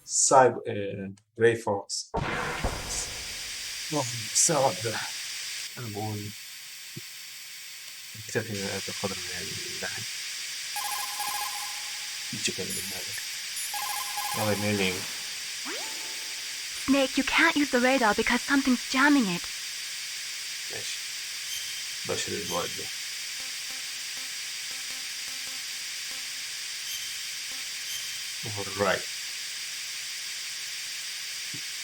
سايب جراي فوكس. السبب ده أنا بقول نكتفي بقدر من اللحم. chicken in هذا. هذا ميلينج. Snake, you can't use the radar because something's jamming it. ماشي. بشر البعد ده. Alright.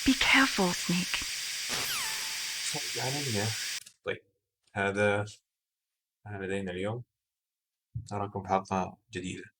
Be careful, Snake. طيب هذا لدينا اليوم. نراكم في حلقة جديدة.